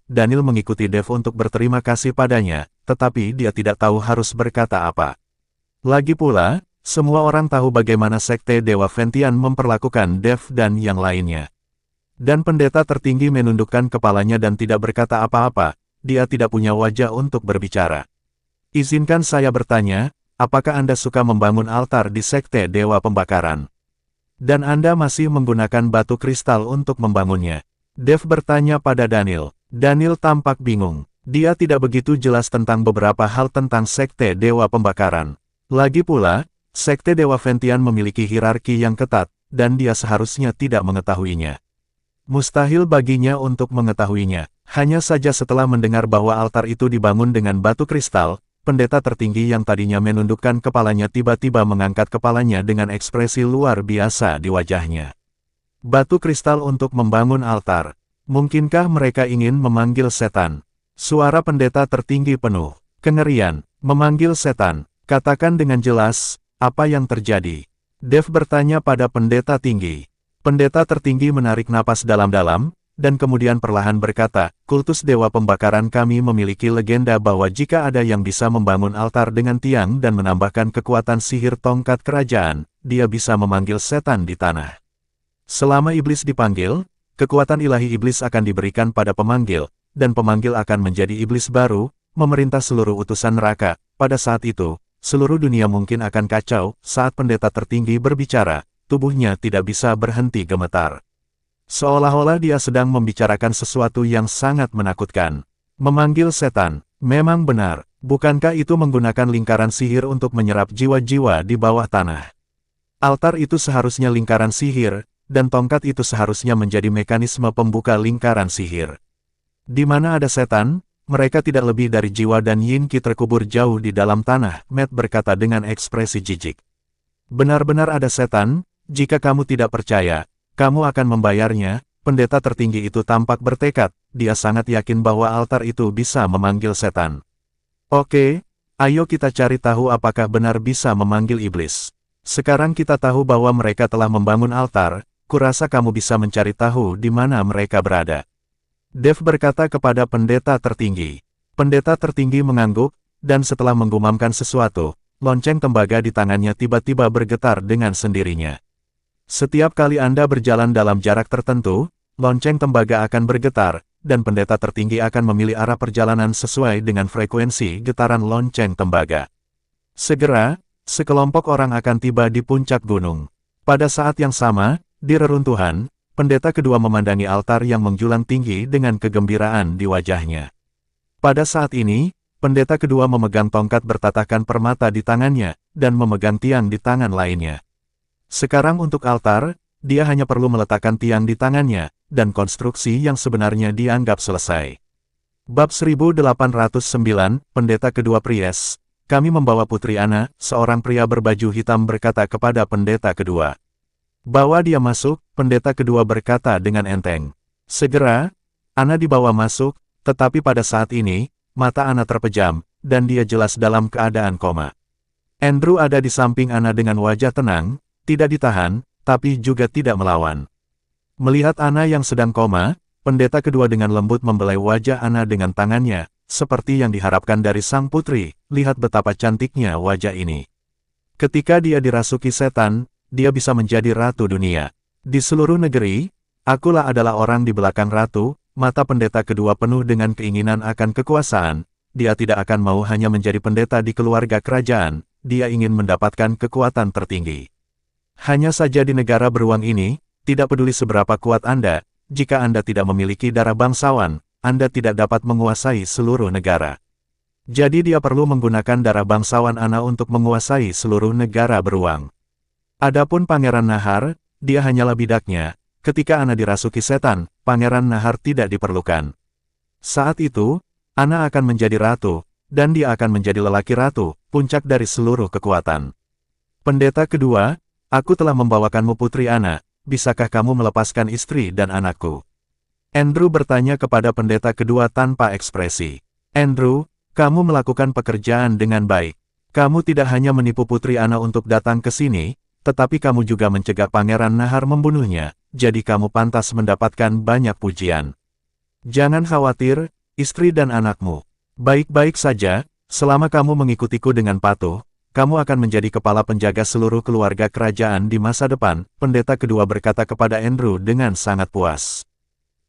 Daniel mengikuti Dev untuk berterima kasih padanya, tetapi dia tidak tahu harus berkata apa. Lagi pula, semua orang tahu bagaimana Sekte Dewa Ventian memperlakukan Dev dan yang lainnya. Dan pendeta tertinggi menundukkan kepalanya dan tidak berkata apa-apa, dia tidak punya wajah untuk berbicara. Izinkan saya bertanya, apakah Anda suka membangun altar di Sekte Dewa Pembakaran? Dan Anda masih menggunakan batu kristal untuk membangunnya? Dev bertanya pada Daniel. Daniel tampak bingung. Dia tidak begitu jelas tentang beberapa hal tentang Sekte Dewa Pembakaran. Lagi pula, Sekte Dewa Ventian memiliki hierarki yang ketat, dan dia seharusnya tidak mengetahuinya. Mustahil baginya untuk mengetahuinya. Hanya saja setelah mendengar bahwa altar itu dibangun dengan batu kristal, pendeta tertinggi yang tadinya menundukkan kepalanya tiba-tiba mengangkat kepalanya dengan ekspresi luar biasa di wajahnya. Batu kristal untuk membangun altar. Mungkinkah mereka ingin memanggil setan? Suara pendeta tertinggi penuh kengerian. Memanggil setan. Katakan dengan jelas, apa yang terjadi? Dev bertanya pada pendeta tinggi. Pendeta tertinggi menarik napas dalam-dalam, dan kemudian perlahan berkata, kultus Dewa Pembakaran kami memiliki legenda bahwa jika ada yang bisa membangun altar dengan tiang dan menambahkan kekuatan sihir tongkat kerajaan, dia bisa memanggil setan di tanah. Selama iblis dipanggil, kekuatan ilahi iblis akan diberikan pada pemanggil, dan pemanggil akan menjadi iblis baru, memerintah seluruh utusan neraka. Pada saat itu, seluruh dunia mungkin akan kacau. Saat pendeta tertinggi berbicara, tubuhnya tidak bisa berhenti gemetar. Seolah-olah dia sedang membicarakan sesuatu yang sangat menakutkan. Memanggil setan, memang benar. Bukankah itu menggunakan lingkaran sihir untuk menyerap jiwa-jiwa di bawah tanah? Altar itu seharusnya lingkaran sihir, dan tongkat itu seharusnya menjadi mekanisme pembuka lingkaran sihir. Di mana ada setan, mereka tidak lebih dari jiwa dan yin qi terkubur jauh di dalam tanah, Matt berkata dengan ekspresi jijik. Benar-benar ada setan, jika kamu tidak percaya, kamu akan membayarnya. Pendeta tertinggi itu tampak bertekad, dia sangat yakin bahwa altar itu bisa memanggil setan. Oke, ayo kita cari tahu apakah benar bisa memanggil iblis. Sekarang kita tahu bahwa mereka telah membangun altar, kurasa kamu bisa mencari tahu di mana mereka berada. Dev berkata kepada pendeta tertinggi. Pendeta tertinggi mengangguk, dan setelah menggumamkan sesuatu, lonceng tembaga di tangannya tiba-tiba bergetar dengan sendirinya. Setiap kali Anda berjalan dalam jarak tertentu, lonceng tembaga akan bergetar, dan pendeta tertinggi akan memilih arah perjalanan sesuai dengan frekuensi getaran lonceng tembaga. Segera, sekelompok orang akan tiba di puncak gunung. Pada saat yang sama, di reruntuhan, pendeta kedua memandangi altar yang menjulang tinggi dengan kegembiraan di wajahnya. Pada saat ini, pendeta kedua memegang tongkat bertatakan permata di tangannya, dan memegang tiang di tangan lainnya. Sekarang untuk altar, dia hanya perlu meletakkan tiang di tangannya, dan konstruksi yang sebenarnya dianggap selesai. Bab 1809, Pendeta Kedua Pries. Kami membawa Putri Ana, seorang pria berbaju hitam berkata kepada pendeta kedua. Bawa dia masuk, pendeta kedua berkata dengan enteng. Segera, Ana dibawa masuk, tetapi pada saat ini, mata Ana terpejam, dan dia jelas dalam keadaan koma. Andrew ada di samping Ana dengan wajah tenang, tidak ditahan, tapi juga tidak melawan. Melihat Ana yang sedang koma, pendeta kedua dengan lembut membelai wajah Ana dengan tangannya, seperti yang diharapkan dari sang putri. Lihat betapa cantiknya wajah ini. Ketika dia dirasuki setan, dia bisa menjadi ratu dunia. Di seluruh negeri, akulah adalah orang di belakang ratu. Mata pendeta kedua penuh dengan keinginan akan kekuasaan. Dia tidak akan mau hanya menjadi pendeta di keluarga kerajaan, dia ingin mendapatkan kekuatan tertinggi. Hanya saja di negara beruang ini, tidak peduli seberapa kuat Anda, jika Anda tidak memiliki darah bangsawan, Anda tidak dapat menguasai seluruh negara. Jadi dia perlu menggunakan darah bangsawan Ana untuk menguasai seluruh negara beruang. Adapun Pangeran Nahar, dia hanyalah bidaknya. Ketika Ana dirasuki setan, Pangeran Nahar tidak diperlukan. Saat itu, Ana akan menjadi ratu, dan dia akan menjadi lelaki ratu, puncak dari seluruh kekuatan. Pendeta kedua, aku telah membawakanmu putri Ana, bisakah kamu melepaskan istri dan anakku? Andrew bertanya kepada pendeta kedua tanpa ekspresi. Andrew, kamu melakukan pekerjaan dengan baik. Kamu tidak hanya menipu putri Ana untuk datang ke sini, tetapi kamu juga mencegah Pangeran Nahar membunuhnya, jadi kamu pantas mendapatkan banyak pujian. Jangan khawatir, istri dan anakmu. Baik-baik saja, selama kamu mengikutiku dengan patuh, kamu akan menjadi kepala penjaga seluruh keluarga kerajaan di masa depan, pendeta kedua berkata kepada Andrew dengan sangat puas.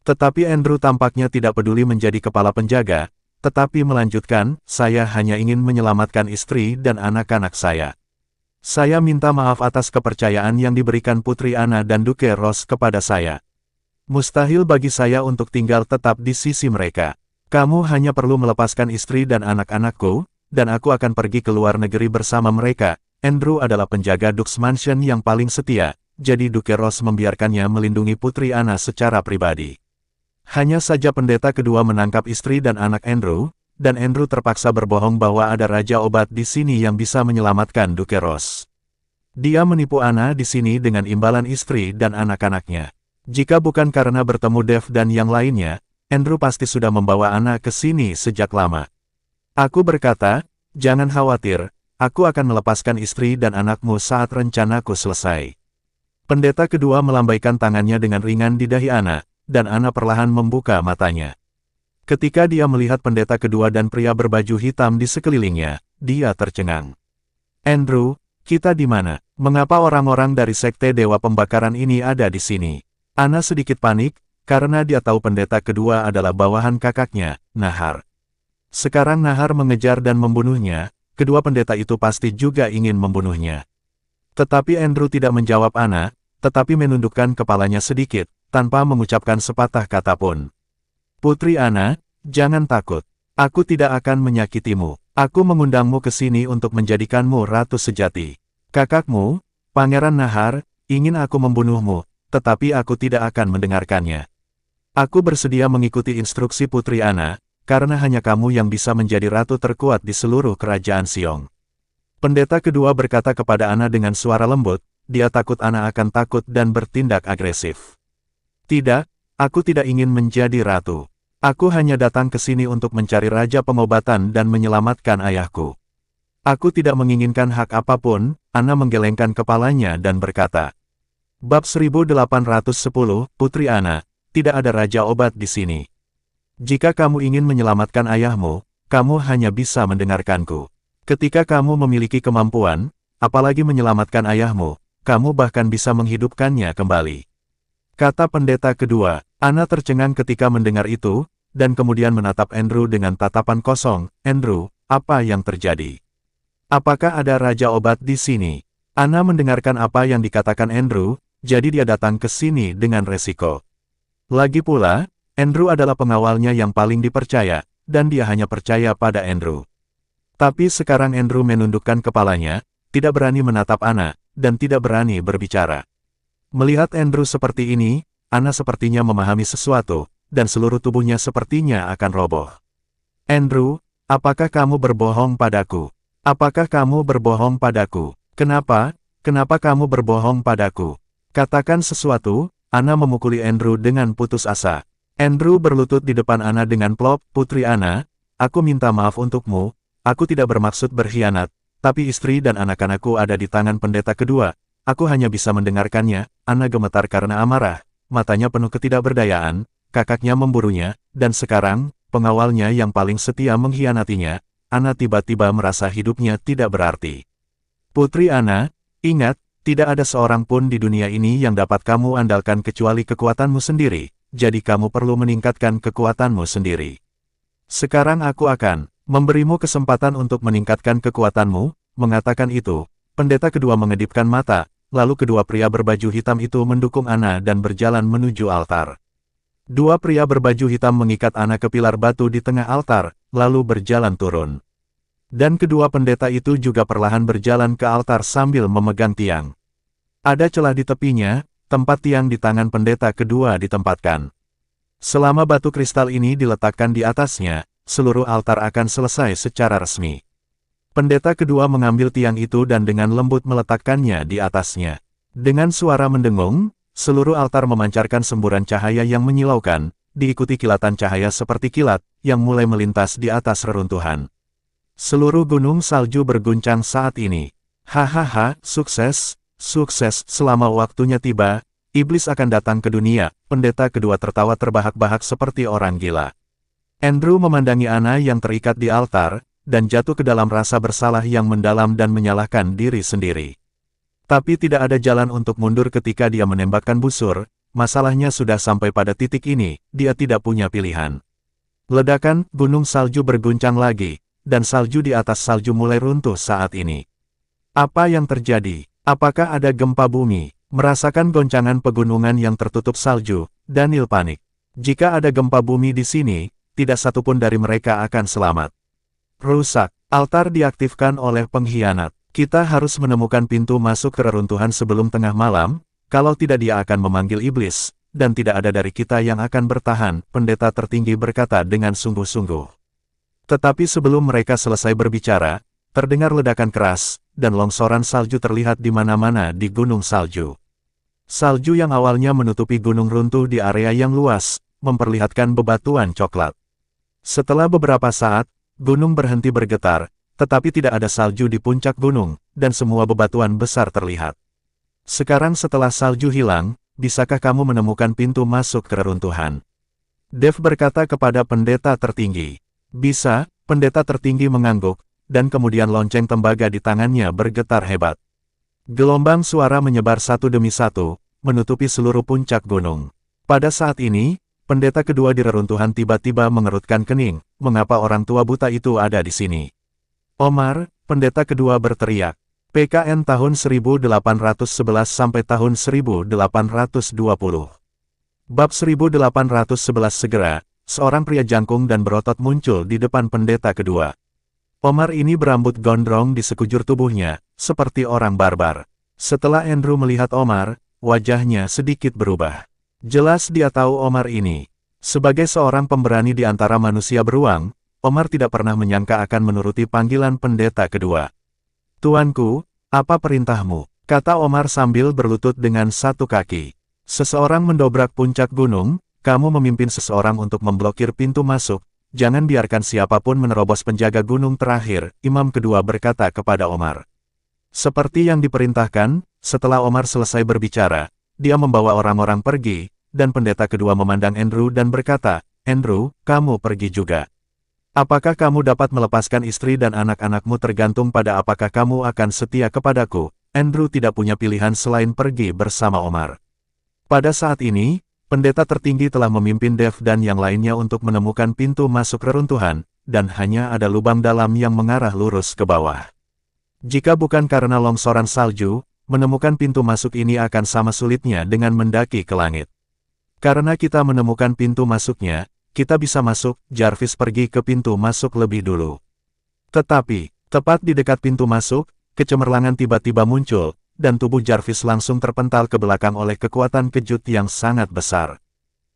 Tetapi Andrew tampaknya tidak peduli menjadi kepala penjaga, tetapi melanjutkan, saya hanya ingin menyelamatkan istri dan anak-anak saya. Saya minta maaf atas kepercayaan yang diberikan Putri Ana dan Duke Ross kepada saya. Mustahil bagi saya untuk tinggal tetap di sisi mereka. Kamu hanya perlu melepaskan istri dan anak-anakku, dan aku akan pergi ke luar negeri bersama mereka. Andrew adalah penjaga Dux Mansion yang paling setia, jadi Duke Ross membiarkannya melindungi Putri Ana secara pribadi. Hanya saja pendeta kedua menangkap istri dan anak Andrew, dan Andrew terpaksa berbohong bahwa ada Raja Obat di sini yang bisa menyelamatkan Duke Ross. Dia menipu Ana di sini dengan imbalan istri dan anak-anaknya. Jika bukan karena bertemu Dev dan yang lainnya, Andrew pasti sudah membawa Ana ke sini sejak lama. Aku berkata, jangan khawatir, aku akan melepaskan istri dan anakmu saat rencanaku selesai. Pendeta kedua melambaikan tangannya dengan ringan di dahi Ana, dan Ana perlahan membuka matanya. Ketika dia melihat pendeta kedua dan pria berbaju hitam di sekelilingnya, dia tercengang. Andrew, kita di mana? Mengapa orang-orang dari Sekte Dewa Pembakaran ini ada di sini? Ana sedikit panik, karena dia tahu pendeta kedua adalah bawahan kakaknya, Nahar. Sekarang Nahar mengejar dan membunuhnya, kedua pendeta itu pasti juga ingin membunuhnya. Tetapi Andrew tidak menjawab Ana, tetapi menundukkan kepalanya sedikit, tanpa mengucapkan sepatah kata pun. Putri Ana, jangan takut. Aku tidak akan menyakitimu. Aku mengundangmu ke sini untuk menjadikanmu ratu sejati. Kakakmu, Pangeran Nahar, ingin aku membunuhmu, tetapi aku tidak akan mendengarkannya. Aku bersedia mengikuti instruksi Putri Ana, karena hanya kamu yang bisa menjadi ratu terkuat di seluruh kerajaan Siong. Pendeta kedua berkata kepada Ana dengan suara lembut, dia takut Ana akan takut dan bertindak agresif. Tidak, aku tidak ingin menjadi ratu. Aku hanya datang ke sini untuk mencari raja pengobatan dan menyelamatkan ayahku. Aku tidak menginginkan hak apapun. Ana menggelengkan kepalanya dan berkata. Bab 1810, Putri Ana, tidak ada raja obat di sini. Jika kamu ingin menyelamatkan ayahmu, kamu hanya bisa mendengarkanku. Ketika kamu memiliki kemampuan, apalagi menyelamatkan ayahmu, kamu bahkan bisa menghidupkannya kembali. Kata pendeta kedua. Ana tercengang ketika mendengar itu, dan kemudian menatap Andrew dengan tatapan kosong. Andrew, apa yang terjadi? Apakah ada raja obat di sini? Ana mendengarkan apa yang dikatakan Andrew, jadi dia datang ke sini dengan resiko. Lagi pula, Andrew adalah pengawalnya yang paling dipercaya, dan dia hanya percaya pada Andrew. Tapi sekarang Andrew menundukkan kepalanya, tidak berani menatap Ana, dan tidak berani berbicara. Melihat Andrew seperti ini, Ana sepertinya memahami sesuatu, dan seluruh tubuhnya sepertinya akan roboh. Andrew, apakah kamu berbohong padaku? Apakah kamu berbohong padaku? Kenapa? Kenapa kamu berbohong padaku? Katakan sesuatu. Ana memukuli Andrew dengan putus asa. Andrew berlutut di depan Ana dengan plop. Putri Ana, aku minta maaf untukmu, aku tidak bermaksud berkhianat, tapi istri dan anak-anakku ada di tangan pendeta kedua. Aku hanya bisa mendengarkannya. Ana gemetar karena amarah, matanya penuh ketidakberdayaan, kakaknya memburunya, dan sekarang, pengawalnya yang paling setia mengkhianatinya. Ana tiba-tiba merasa hidupnya tidak berarti. Putri Ana, ingat, tidak ada seorang pun di dunia ini yang dapat kamu andalkan kecuali kekuatanmu sendiri, jadi kamu perlu meningkatkan kekuatanmu sendiri. Sekarang aku akan memberimu kesempatan untuk meningkatkan kekuatanmu. Mengatakan itu, pendeta kedua mengedipkan mata, lalu kedua pria berbaju hitam itu mendukung Ana dan berjalan menuju altar. Dua pria berbaju hitam mengikat Ana ke pilar batu di tengah altar, lalu berjalan turun. Dan kedua pendeta itu juga perlahan berjalan ke altar sambil memegang tiang. Ada celah di tepinya, tempat tiang di tangan pendeta kedua ditempatkan. Selama batu kristal ini diletakkan di atasnya, seluruh altar akan selesai secara resmi. Pendeta kedua mengambil tiang itu dan dengan lembut meletakkannya di atasnya. Dengan suara mendengung, seluruh altar memancarkan semburan cahaya yang menyilaukan, diikuti kilatan cahaya seperti kilat, yang mulai melintas di atas reruntuhan. Seluruh gunung salju berguncang saat ini. Hahaha, sukses, sukses, selama waktunya tiba, iblis akan datang ke dunia. Pendeta kedua tertawa terbahak-bahak seperti orang gila. Andrew memandangi Ana yang terikat di altar, dan jatuh ke dalam rasa bersalah yang mendalam dan menyalahkan diri sendiri. Tapi tidak ada jalan untuk mundur ketika dia menembakkan busur, masalahnya sudah sampai pada titik ini, dia tidak punya pilihan. Ledakan, gunung salju berguncang lagi, dan salju di atas salju mulai runtuh saat ini. Apa yang terjadi? Apakah ada gempa bumi? Merasakan goncangan pegunungan yang tertutup salju, Daniel panik. Jika ada gempa bumi di sini, tidak satupun dari mereka akan selamat. Rusak. Altar diaktifkan oleh pengkhianat. Kita harus menemukan pintu masuk ke reruntuhan sebelum tengah malam, kalau tidak dia akan memanggil iblis, dan tidak ada dari kita yang akan bertahan, pendeta tertinggi berkata dengan sungguh-sungguh. Tetapi sebelum mereka selesai berbicara, terdengar ledakan keras, dan longsoran salju terlihat di mana-mana di gunung salju. Salju yang awalnya menutupi gunung runtuh di area yang luas, memperlihatkan bebatuan coklat. Setelah beberapa saat, gunung berhenti bergetar, tetapi tidak ada salju di puncak gunung, dan semua bebatuan besar terlihat. Sekarang setelah salju hilang, bisakah kamu menemukan pintu masuk ke reruntuhan? Dev berkata kepada pendeta tertinggi. Bisa, pendeta tertinggi mengangguk, dan kemudian lonceng tembaga di tangannya bergetar hebat. Gelombang suara menyebar satu demi satu, menutupi seluruh puncak gunung. Pada saat ini, pendeta kedua di reruntuhan tiba-tiba mengerutkan kening, mengapa orang tua buta itu ada di sini? Omar, pendeta kedua berteriak. PKN tahun 1811 sampai tahun 1820. Bab 1811 segera, seorang pria jangkung dan berotot muncul di depan pendeta kedua. Omar ini berambut gondrong di sekujur tubuhnya, seperti orang barbar. Setelah Andrew melihat Omar, wajahnya sedikit berubah. Jelas dia tahu Omar ini. Sebagai seorang pemberani di antara manusia beruang, Omar tidak pernah menyangka akan menuruti panggilan pendeta kedua. Tuanku, apa perintahmu? Kata Omar sambil berlutut dengan satu kaki. Seseorang mendobrak puncak gunung, kamu memimpin seseorang untuk memblokir pintu masuk, jangan biarkan siapapun menerobos penjaga gunung terakhir, imam kedua berkata kepada Omar. Seperti yang diperintahkan, setelah Omar selesai berbicara, dia membawa orang-orang pergi, dan pendeta kedua memandang Andrew dan berkata, Andrew, kamu pergi juga. Apakah kamu dapat melepaskan istri dan anak-anakmu tergantung pada apakah kamu akan setia kepadaku? Andrew tidak punya pilihan selain pergi bersama Omar. Pada saat ini, pendeta tertinggi telah memimpin Dev dan yang lainnya untuk menemukan pintu masuk reruntuhan, dan hanya ada lubang dalam yang mengarah lurus ke bawah. Jika bukan karena longsoran salju, menemukan pintu masuk ini akan sama sulitnya dengan mendaki ke langit. Karena kita menemukan pintu masuknya, kita bisa masuk. Jarvis pergi ke pintu masuk lebih dulu. Tetapi, tepat di dekat pintu masuk, kecemerlangan tiba-tiba muncul, dan tubuh Jarvis langsung terpental ke belakang oleh kekuatan kejut yang sangat besar.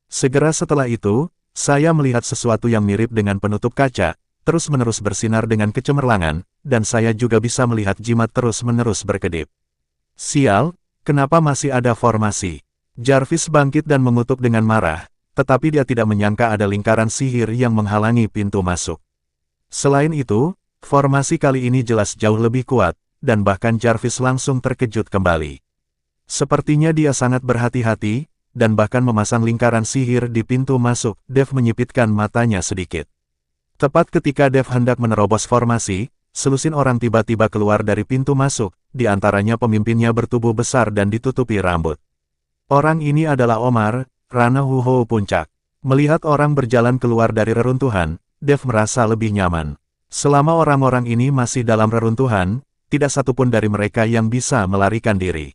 Segera setelah itu, saya melihat sesuatu yang mirip dengan penutup kaca, terus-menerus bersinar dengan kecemerlangan, dan saya juga bisa melihat jimat terus-menerus berkedip. Sial, kenapa masih ada formasi? Jarvis bangkit dan mengutuk dengan marah, tetapi dia tidak menyangka ada lingkaran sihir yang menghalangi pintu masuk. Selain itu, formasi kali ini jelas jauh lebih kuat, dan bahkan Jarvis langsung terkejut kembali. Sepertinya dia sangat berhati-hati, dan bahkan memasang lingkaran sihir di pintu masuk. Dev menyipitkan matanya sedikit. Tepat ketika Dev hendak menerobos formasi, selusin orang tiba-tiba keluar dari pintu masuk, di antaranya pemimpinnya bertubuh besar dan ditutupi rambut. Orang ini adalah Omar, Rana Huho Puncak. Melihat orang berjalan keluar dari reruntuhan, Dev merasa lebih nyaman. Selama orang-orang ini masih dalam reruntuhan, tidak satupun dari mereka yang bisa melarikan diri.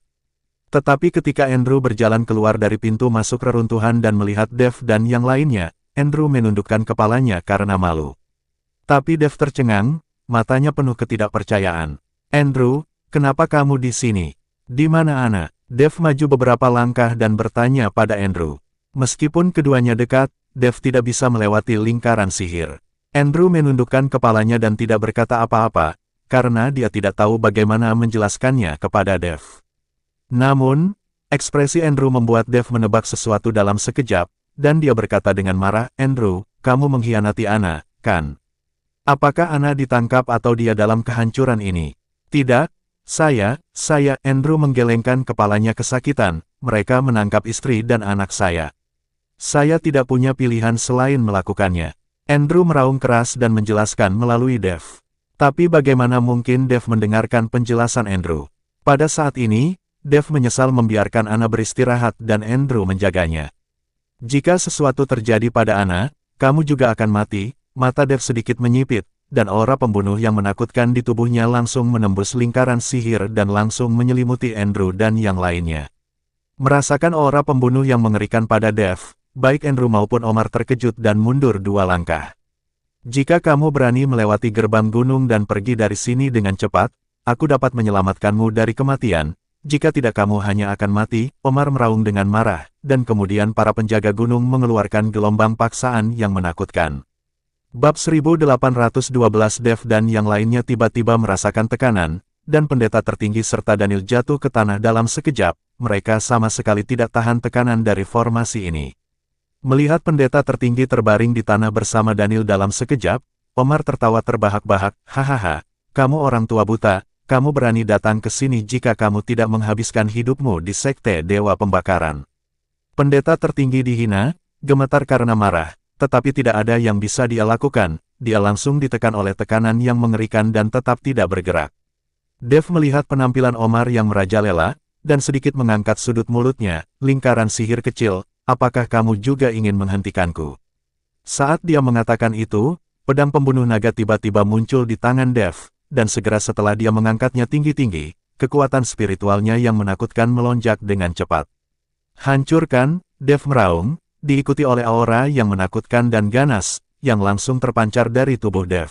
Tetapi ketika Andrew berjalan keluar dari pintu masuk reruntuhan dan melihat Dev dan yang lainnya, Andrew menundukkan kepalanya karena malu. Tapi Dev tercengang, matanya penuh ketidakpercayaan. Andrew, kenapa kamu di sini? Di mana Ana? Dev maju beberapa langkah dan bertanya pada Andrew. Meskipun keduanya dekat, Dev tidak bisa melewati lingkaran sihir. Andrew menundukkan kepalanya dan tidak berkata apa-apa, karena dia tidak tahu bagaimana menjelaskannya kepada Dev. Namun, ekspresi Andrew membuat Dev menebak sesuatu dalam sekejap, dan dia berkata dengan marah, Andrew, kamu mengkhianati Ana, kan? Apakah Ana ditangkap atau dia dalam kehancuran ini? Tidak, saya, Andrew menggelengkan kepalanya kesakitan, mereka menangkap istri dan anak saya. Saya tidak punya pilihan selain melakukannya. Andrew meraung keras dan menjelaskan melalui Dev. Tapi bagaimana mungkin Dev mendengarkan penjelasan Andrew? Pada saat ini, Dev menyesal membiarkan Ana beristirahat dan Andrew menjaganya. Jika sesuatu terjadi pada Ana, kamu juga akan mati. Mata Dev sedikit menyipit, dan aura pembunuh yang menakutkan di tubuhnya langsung menembus lingkaran sihir dan langsung menyelimuti Andrew dan yang lainnya. Merasakan aura pembunuh yang mengerikan pada Dev, baik Andrew maupun Omar terkejut dan mundur 2 langkah. Jika kamu berani melewati gerbang gunung dan pergi dari sini dengan cepat, aku dapat menyelamatkanmu dari kematian. Jika tidak kamu hanya akan mati, Omar meraung dengan marah, dan kemudian para penjaga gunung mengeluarkan gelombang paksaan yang menakutkan. Bab 1812 Dev dan yang lainnya tiba-tiba merasakan tekanan, dan pendeta tertinggi serta Daniel jatuh ke tanah dalam sekejap, mereka sama sekali tidak tahan tekanan dari formasi ini. Melihat pendeta tertinggi terbaring di tanah bersama Daniel dalam sekejap, Omar tertawa terbahak-bahak, hahaha, kamu orang tua buta, kamu berani datang ke sini jika kamu tidak menghabiskan hidupmu di sekte Dewa Pembakaran. Pendeta tertinggi dihina, gemetar karena marah. Tetapi tidak ada yang bisa dia lakukan, dia langsung ditekan oleh tekanan yang mengerikan dan tetap tidak bergerak. Dev melihat penampilan Omar yang merajalela, dan sedikit mengangkat sudut mulutnya, lingkaran sihir kecil, apakah kamu juga ingin menghentikanku? Saat dia mengatakan itu, pedang pembunuh naga tiba-tiba muncul di tangan Dev, dan segera setelah dia mengangkatnya tinggi-tinggi, kekuatan spiritualnya yang menakutkan melonjak dengan cepat. Hancurkan, Dev meraung, diikuti oleh aura yang menakutkan dan ganas, yang langsung terpancar dari tubuh Dev.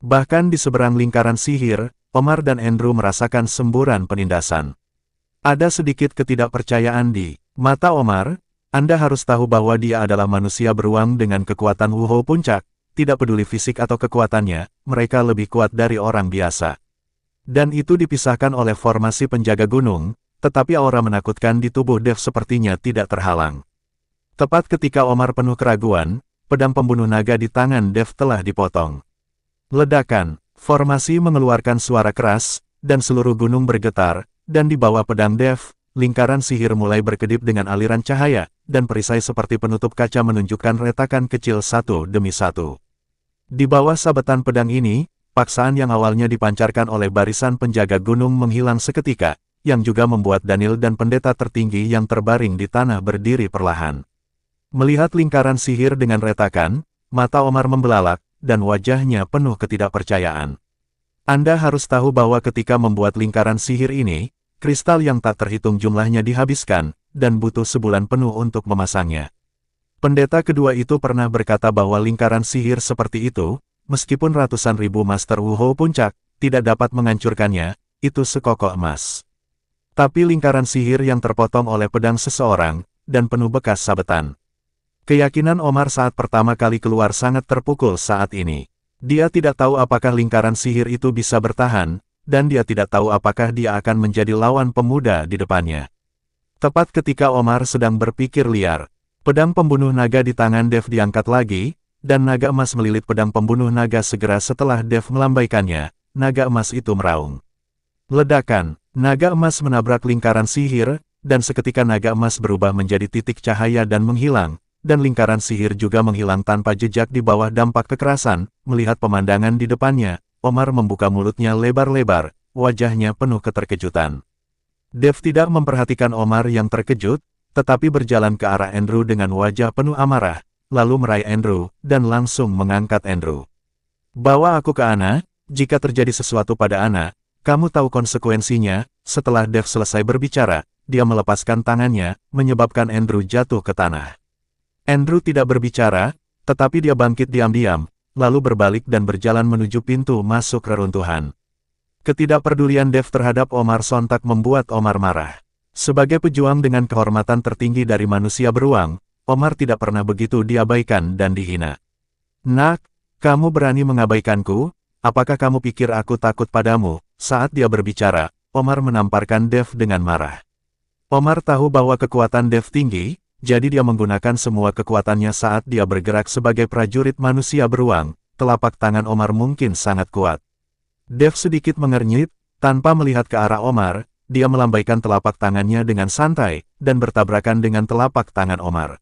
Bahkan di seberang lingkaran sihir, Omar dan Andrew merasakan semburan penindasan. Ada sedikit ketidakpercayaan di mata Omar. Anda harus tahu bahwa dia adalah manusia beruang dengan kekuatan Wuhou puncak, tidak peduli fisik atau kekuatannya, mereka lebih kuat dari orang biasa. Dan itu dipisahkan oleh formasi penjaga gunung, tetapi aura menakutkan di tubuh Dev sepertinya tidak terhalang. Tepat ketika Omar penuh keraguan, pedang pembunuh naga di tangan Dev telah dipotong. Ledakan, formasi mengeluarkan suara keras, dan seluruh gunung bergetar, dan di bawah pedang Dev, lingkaran sihir mulai berkedip dengan aliran cahaya, dan perisai seperti penutup kaca menunjukkan retakan kecil satu demi satu. Di bawah sabetan pedang ini, paksaan yang awalnya dipancarkan oleh barisan penjaga gunung menghilang seketika, yang juga membuat Daniel dan pendeta tertinggi yang terbaring di tanah berdiri perlahan. Melihat lingkaran sihir dengan retakan, mata Omar membelalak, dan wajahnya penuh ketidakpercayaan. Anda harus tahu bahwa ketika membuat lingkaran sihir ini, kristal yang tak terhitung jumlahnya dihabiskan, dan butuh sebulan penuh untuk memasangnya. Pendeta kedua itu pernah berkata bahwa lingkaran sihir seperti itu, meskipun ratusan ribu Master Wuhou puncak, tidak dapat menghancurkannya, itu sekokoh emas. Tapi lingkaran sihir yang terpotong oleh pedang seseorang, dan penuh bekas sabetan. Keyakinan Omar saat pertama kali keluar sangat terpukul saat ini. Dia tidak tahu apakah lingkaran sihir itu bisa bertahan, dan dia tidak tahu apakah dia akan menjadi lawan pemuda di depannya. Tepat ketika Omar sedang berpikir liar, pedang pembunuh naga di tangan Dev diangkat lagi, dan naga emas melilit pedang pembunuh naga segera setelah Dev melambaikannya, naga emas itu meraung. Ledakan, naga emas menabrak lingkaran sihir, dan seketika naga emas berubah menjadi titik cahaya dan menghilang. Dan lingkaran sihir juga menghilang tanpa jejak di bawah dampak kekerasan. Melihat pemandangan di depannya, Omar membuka mulutnya lebar-lebar, wajahnya penuh keterkejutan. Dev tidak memperhatikan Omar yang terkejut, tetapi berjalan ke arah Andrew dengan wajah penuh amarah, lalu meraih Andrew, dan langsung mengangkat Andrew. Bawa aku ke Ana, jika terjadi sesuatu pada Ana, kamu tahu konsekuensinya. Setelah Dev selesai berbicara, dia melepaskan tangannya, menyebabkan Andrew jatuh ke tanah. Andrew tidak berbicara, tetapi dia bangkit diam-diam, lalu berbalik dan berjalan menuju pintu masuk reruntuhan. Ketidakpedulian Dev terhadap Omar sontak membuat Omar marah. Sebagai pejuang dengan kehormatan tertinggi dari manusia beruang, Omar tidak pernah begitu diabaikan dan dihina. "Nak, kamu berani mengabaikanku? Apakah kamu pikir aku takut padamu?" Saat dia berbicara, Omar menamparkan Dev dengan marah. Omar tahu bahwa kekuatan Dev tinggi, jadi dia menggunakan semua kekuatannya saat dia bergerak sebagai prajurit manusia beruang. Telapak tangan Omar mungkin sangat kuat. Dev sedikit mengernyit, tanpa melihat ke arah Omar, dia melambaikan telapak tangannya dengan santai, dan bertabrakan dengan telapak tangan Omar.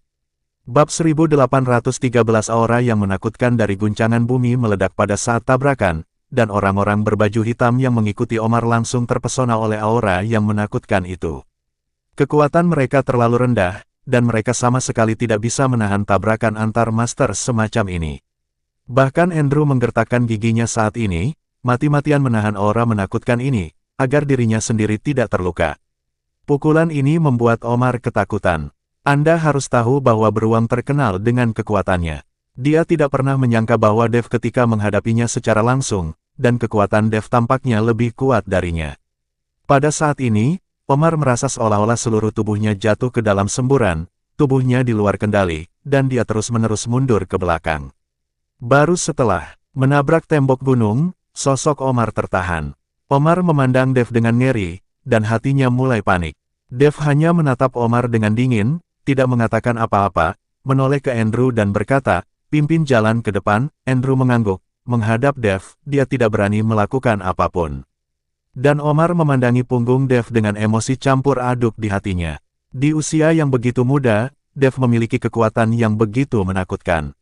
Bab 1813 aura yang menakutkan dari guncangan bumi meledak pada saat tabrakan, dan orang-orang berbaju hitam yang mengikuti Omar langsung terpesona oleh aura yang menakutkan itu. Kekuatan mereka terlalu rendah, dan mereka sama sekali tidak bisa menahan tabrakan antar master semacam ini. Bahkan Andrew menggertakkan giginya saat ini, mati-matian menahan aura menakutkan ini, agar dirinya sendiri tidak terluka. Pukulan ini membuat Omar ketakutan. Anda harus tahu bahwa beruang terkenal dengan kekuatannya. Dia tidak pernah menyangka bahwa Dev ketika menghadapinya secara langsung, dan kekuatan Dev tampaknya lebih kuat darinya. Pada saat ini, Omar merasa seolah-olah seluruh tubuhnya jatuh ke dalam semburan, tubuhnya di luar kendali, dan dia terus-menerus mundur ke belakang. Baru setelah menabrak tembok gunung, sosok Omar tertahan. Omar memandang Dev dengan ngeri, dan hatinya mulai panik. Dev hanya menatap Omar dengan dingin, tidak mengatakan apa-apa, menoleh ke Andrew dan berkata, "Pimpin jalan ke depan." Andrew mengangguk, menghadap Dev, dia tidak berani melakukan apapun. Dan Omar memandangi punggung Dev dengan emosi campur aduk di hatinya. Di usia yang begitu muda, Dev memiliki kekuatan yang begitu menakutkan.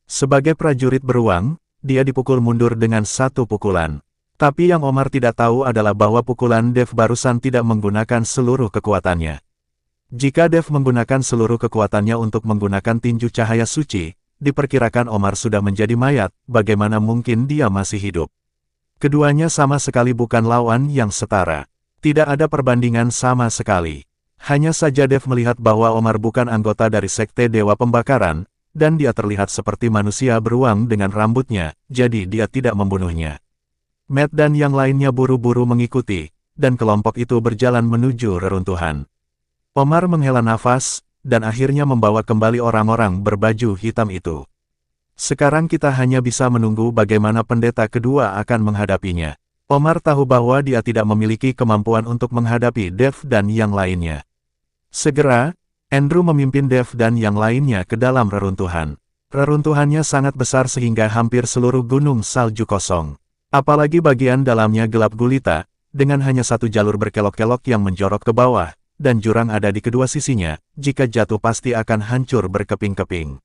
Sebagai prajurit beruang, dia dipukul mundur dengan satu pukulan. Tapi yang Omar tidak tahu adalah bahwa pukulan Dev barusan tidak menggunakan seluruh kekuatannya. Jika Dev menggunakan seluruh kekuatannya untuk menggunakan tinju cahaya suci, diperkirakan Omar sudah menjadi mayat, bagaimana mungkin dia masih hidup? Keduanya sama sekali bukan lawan yang setara. Tidak ada perbandingan sama sekali. Hanya saja Dev melihat bahwa Omar bukan anggota dari Sekte Dewa Pembakaran, dan dia terlihat seperti manusia beruang dengan rambutnya, jadi dia tidak membunuhnya. Matt dan yang lainnya buru-buru mengikuti, dan kelompok itu berjalan menuju reruntuhan. Omar menghela nafas, dan akhirnya membawa kembali orang-orang berbaju hitam itu. Sekarang kita hanya bisa menunggu bagaimana pendeta kedua akan menghadapinya. Omar tahu bahwa dia tidak memiliki kemampuan untuk menghadapi Dev dan yang lainnya. Segera, Andrew memimpin Dev dan yang lainnya ke dalam reruntuhan. Reruntuhannya sangat besar sehingga hampir seluruh gunung salju kosong. Apalagi bagian dalamnya gelap gulita, dengan hanya satu jalur berkelok-kelok yang menjorok ke bawah, dan jurang ada di kedua sisinya, jika jatuh pasti akan hancur berkeping-keping.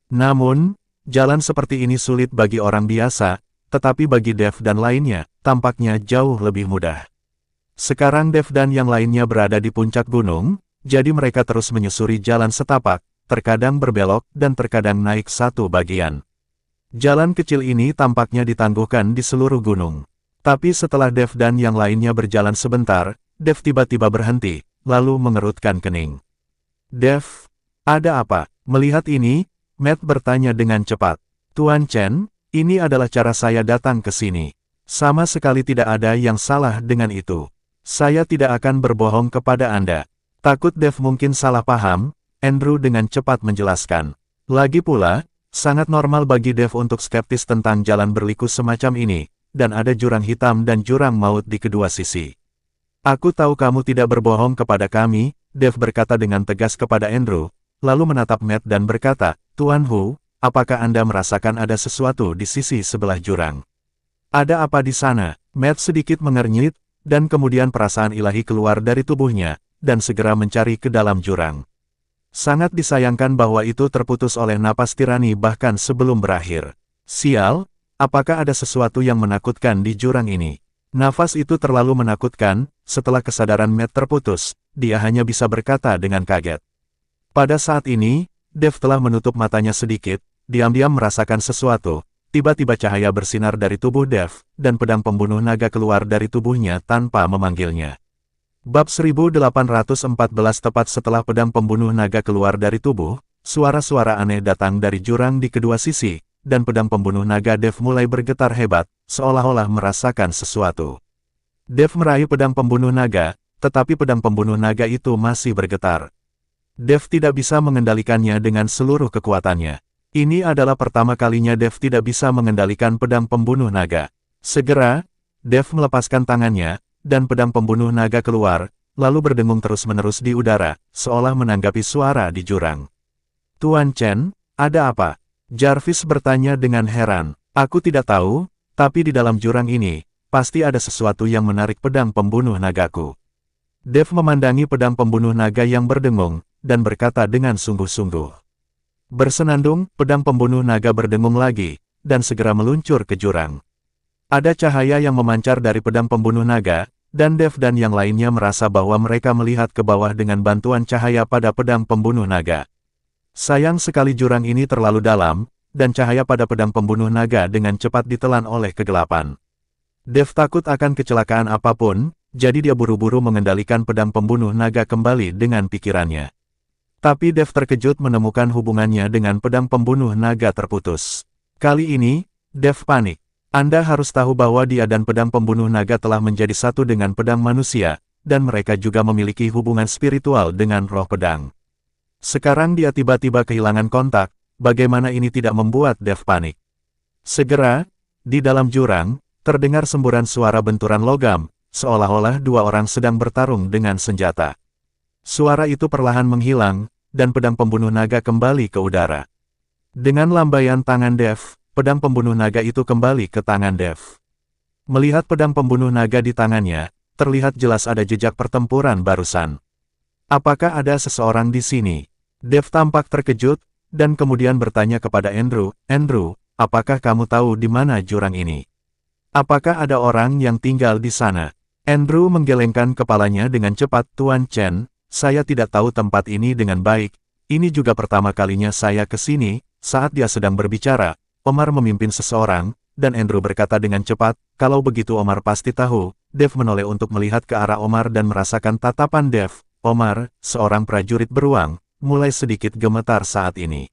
Namun, jalan seperti ini sulit bagi orang biasa, tetapi bagi Dev dan lainnya, tampaknya jauh lebih mudah. Sekarang Dev dan yang lainnya berada di puncak gunung, jadi mereka terus menyusuri jalan setapak, terkadang berbelok dan terkadang naik satu bagian. Jalan kecil ini tampaknya ditangguhkan di seluruh gunung. Tapi setelah Dev dan yang lainnya berjalan sebentar, Dev tiba-tiba berhenti, lalu mengerutkan kening. "Dev, ada apa?" Melihat ini, Matt bertanya dengan cepat. "Tuan Chen, ini adalah cara saya datang ke sini. Sama sekali tidak ada yang salah dengan itu. Saya tidak akan berbohong kepada Anda." Takut Dev mungkin salah paham, Andrew dengan cepat menjelaskan. Lagi pula, sangat normal bagi Dev untuk skeptis tentang jalan berliku semacam ini, dan ada jurang hitam dan jurang maut di kedua sisi. "Aku tahu kamu tidak berbohong kepada kami," Dev berkata dengan tegas kepada Andrew, lalu menatap Matt dan berkata, "Tuan Hu, apakah Anda merasakan ada sesuatu di sisi sebelah jurang?" "Ada apa di sana?" Matt sedikit mengernyit, dan kemudian perasaan ilahi keluar dari tubuhnya, dan segera mencari ke dalam jurang. Sangat disayangkan bahwa itu terputus oleh napas tirani bahkan sebelum berakhir. "Sial, apakah ada sesuatu yang menakutkan di jurang ini?" Nafas itu terlalu menakutkan, setelah kesadaran Matt terputus, dia hanya bisa berkata dengan kaget. Pada saat ini, Dev telah menutup matanya sedikit, diam-diam merasakan sesuatu. Tiba-tiba cahaya bersinar dari tubuh Dev, dan pedang pembunuh naga keluar dari tubuhnya tanpa memanggilnya. Bab 1814 tepat setelah pedang pembunuh naga keluar dari tubuh, suara-suara aneh datang dari jurang di kedua sisi, dan pedang pembunuh naga Dev mulai bergetar hebat, seolah-olah merasakan sesuatu. Dev meraih pedang pembunuh naga, tetapi pedang pembunuh naga itu masih bergetar. Dev tidak bisa mengendalikannya dengan seluruh kekuatannya. Ini adalah pertama kalinya Dev tidak bisa mengendalikan pedang pembunuh naga. Segera, Dev melepaskan tangannya, dan pedang pembunuh naga keluar, lalu berdengung terus-menerus di udara, seolah menanggapi suara di jurang. Tuan Chen, ada apa? Jarvis bertanya dengan heran. Aku tidak tahu, tapi di dalam jurang ini, pasti ada sesuatu yang menarik pedang pembunuh nagaku. Dev memandangi pedang pembunuh naga yang berdengung, dan berkata dengan sungguh-sungguh. Bersenandung, pedang pembunuh naga berdengung lagi, dan segera meluncur ke jurang. Ada cahaya yang memancar dari pedang pembunuh naga, dan Dev dan yang lainnya merasa bahwa mereka melihat ke bawah dengan bantuan cahaya pada pedang pembunuh naga. Sayang sekali jurang ini terlalu dalam, dan cahaya pada pedang pembunuh naga dengan cepat ditelan oleh kegelapan. Dev takut akan kecelakaan apapun, jadi dia buru-buru mengendalikan pedang pembunuh naga kembali dengan pikirannya. Tapi Dev terkejut menemukan hubungannya dengan pedang pembunuh naga terputus. Kali ini, Dev panik. Anda harus tahu bahwa dia dan pedang pembunuh naga telah menjadi satu dengan pedang manusia, dan mereka juga memiliki hubungan spiritual dengan roh pedang. Sekarang dia tiba-tiba kehilangan kontak, bagaimana ini tidak membuat Dev panik. Segera, di dalam jurang, terdengar semburan suara benturan logam, seolah-olah dua orang sedang bertarung dengan senjata. Suara itu perlahan menghilang, dan pedang pembunuh naga kembali ke udara. Dengan lambaian tangan Dev, pedang pembunuh naga itu kembali ke tangan Dev. Melihat pedang pembunuh naga di tangannya, terlihat jelas ada jejak pertempuran barusan. Apakah ada seseorang di sini? Dev tampak terkejut, dan kemudian bertanya kepada Andrew, Andrew, apakah kamu tahu di mana jurang ini? Apakah ada orang yang tinggal di sana? Andrew menggelengkan kepalanya dengan cepat. Tuan Chen, saya tidak tahu tempat ini dengan baik. Ini juga pertama kalinya saya ke sini. Saat dia sedang berbicara, Omar memimpin seseorang, dan Andrew berkata dengan cepat, kalau begitu Omar pasti tahu. Dev menoleh untuk melihat ke arah Omar dan merasakan tatapan Dev. Omar, seorang prajurit beruang, mulai sedikit gemetar saat ini.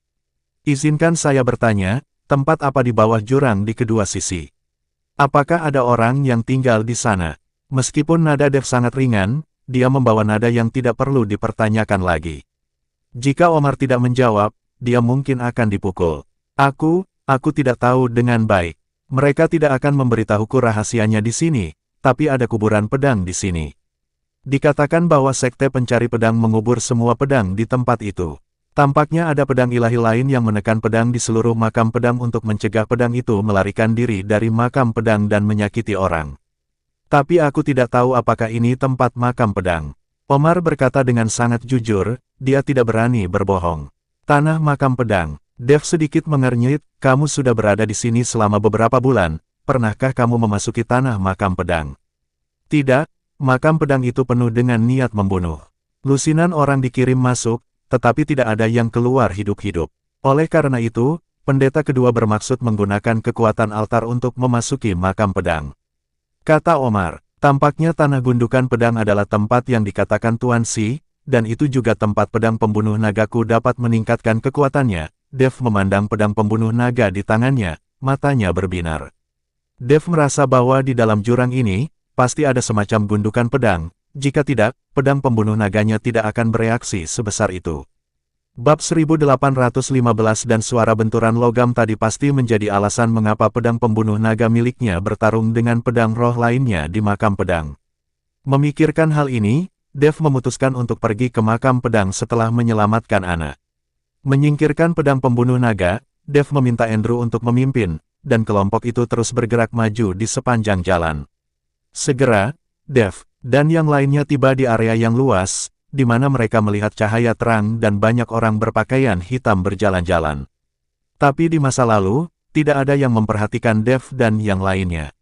Izinkan saya bertanya, tempat apa di bawah jurang di kedua sisi? Apakah ada orang yang tinggal di sana? Meskipun nada Dev sangat ringan, dia membawa nada yang tidak perlu dipertanyakan lagi. Jika Omar tidak menjawab, dia mungkin akan dipukul. Aku tidak tahu dengan baik. Mereka tidak akan memberitahuku rahasianya di sini, tapi ada kuburan pedang di sini. Dikatakan bahwa sekte pencari pedang mengubur semua pedang di tempat itu. Tampaknya ada pedang ilahi lain yang menekan pedang di seluruh makam pedang untuk mencegah pedang itu melarikan diri dari makam pedang dan menyakiti orang. Tapi aku tidak tahu apakah ini tempat makam pedang. Omar berkata dengan sangat jujur, dia tidak berani berbohong. Tanah makam pedang. Dev sedikit mengernyit, kamu sudah berada di sini selama beberapa bulan, pernahkah kamu memasuki tanah makam pedang? Tidak, makam pedang itu penuh dengan niat membunuh. Lusinan orang dikirim masuk, tetapi tidak ada yang keluar hidup-hidup. Oleh karena itu, pendeta kedua bermaksud menggunakan kekuatan altar untuk memasuki makam pedang. Kata Omar, tampaknya tanah gundukan pedang adalah tempat yang dikatakan Tuan Si, dan itu juga tempat pedang pembunuh nagaku dapat meningkatkan kekuatannya. Dev memandang pedang pembunuh naga di tangannya, matanya berbinar. Dev merasa bahwa di dalam jurang ini, pasti ada semacam gundukan pedang, jika tidak, pedang pembunuh naganya tidak akan bereaksi sebesar itu. Bab 1815 dan suara benturan logam tadi pasti menjadi alasan mengapa pedang pembunuh naga miliknya bertarung dengan pedang roh lainnya di makam pedang. Memikirkan hal ini, Dev memutuskan untuk pergi ke makam pedang setelah menyelamatkan Anna. Menyingkirkan pedang pembunuh naga, Dev meminta Andrew untuk memimpin, dan kelompok itu terus bergerak maju di sepanjang jalan. Segera, Dev dan yang lainnya tiba di area yang luas, di mana mereka melihat cahaya terang dan banyak orang berpakaian hitam berjalan-jalan. Tapi di masa lalu, tidak ada yang memperhatikan Dev dan yang lainnya.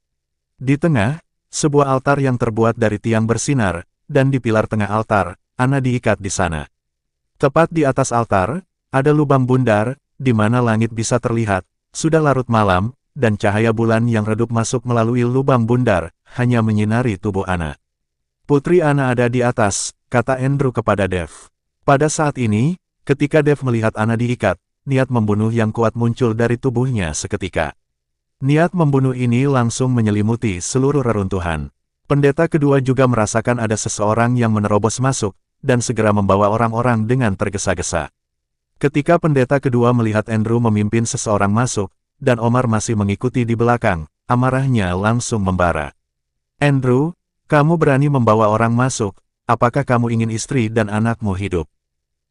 Di tengah, sebuah altar yang terbuat dari tiang bersinar, dan di pilar tengah altar, Anna diikat di sana. Tepat di atas altar, ada lubang bundar, di mana langit bisa terlihat. Sudah larut malam, dan cahaya bulan yang redup masuk melalui lubang bundar, hanya menyinari tubuh Anna. Putri Ana ada di atas, kata Andrew kepada Dev. Pada saat ini, ketika Dev melihat Ana diikat, niat membunuh yang kuat muncul dari tubuhnya seketika. Niat membunuh ini langsung menyelimuti seluruh reruntuhan. Pendeta kedua juga merasakan ada seseorang yang menerobos masuk, dan segera membawa orang-orang dengan tergesa-gesa. Ketika pendeta kedua melihat Andrew memimpin seseorang masuk, dan Omar masih mengikuti di belakang, amarahnya langsung membara. Andrew, kamu berani membawa orang masuk, apakah kamu ingin istri dan anakmu hidup?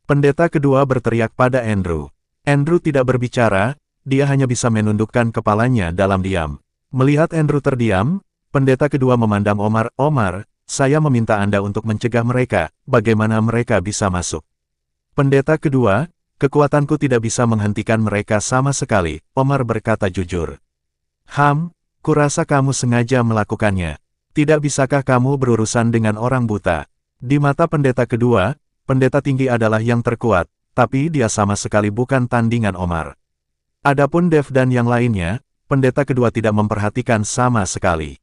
Pendeta kedua berteriak pada Andrew. Andrew tidak berbicara, dia hanya bisa menundukkan kepalanya dalam diam. Melihat Andrew terdiam, pendeta kedua memandang Omar. Omar, saya meminta Anda untuk mencegah mereka, bagaimana mereka bisa masuk? Pendeta kedua, kekuatanku tidak bisa menghentikan mereka sama sekali, Omar berkata jujur. Kurasa kamu sengaja melakukannya. Tidak bisakah kamu berurusan dengan orang buta? Di mata pendeta kedua, pendeta tinggi adalah yang terkuat, tapi dia sama sekali bukan tandingan Omar. Adapun Dev dan yang lainnya, pendeta kedua tidak memperhatikan sama sekali.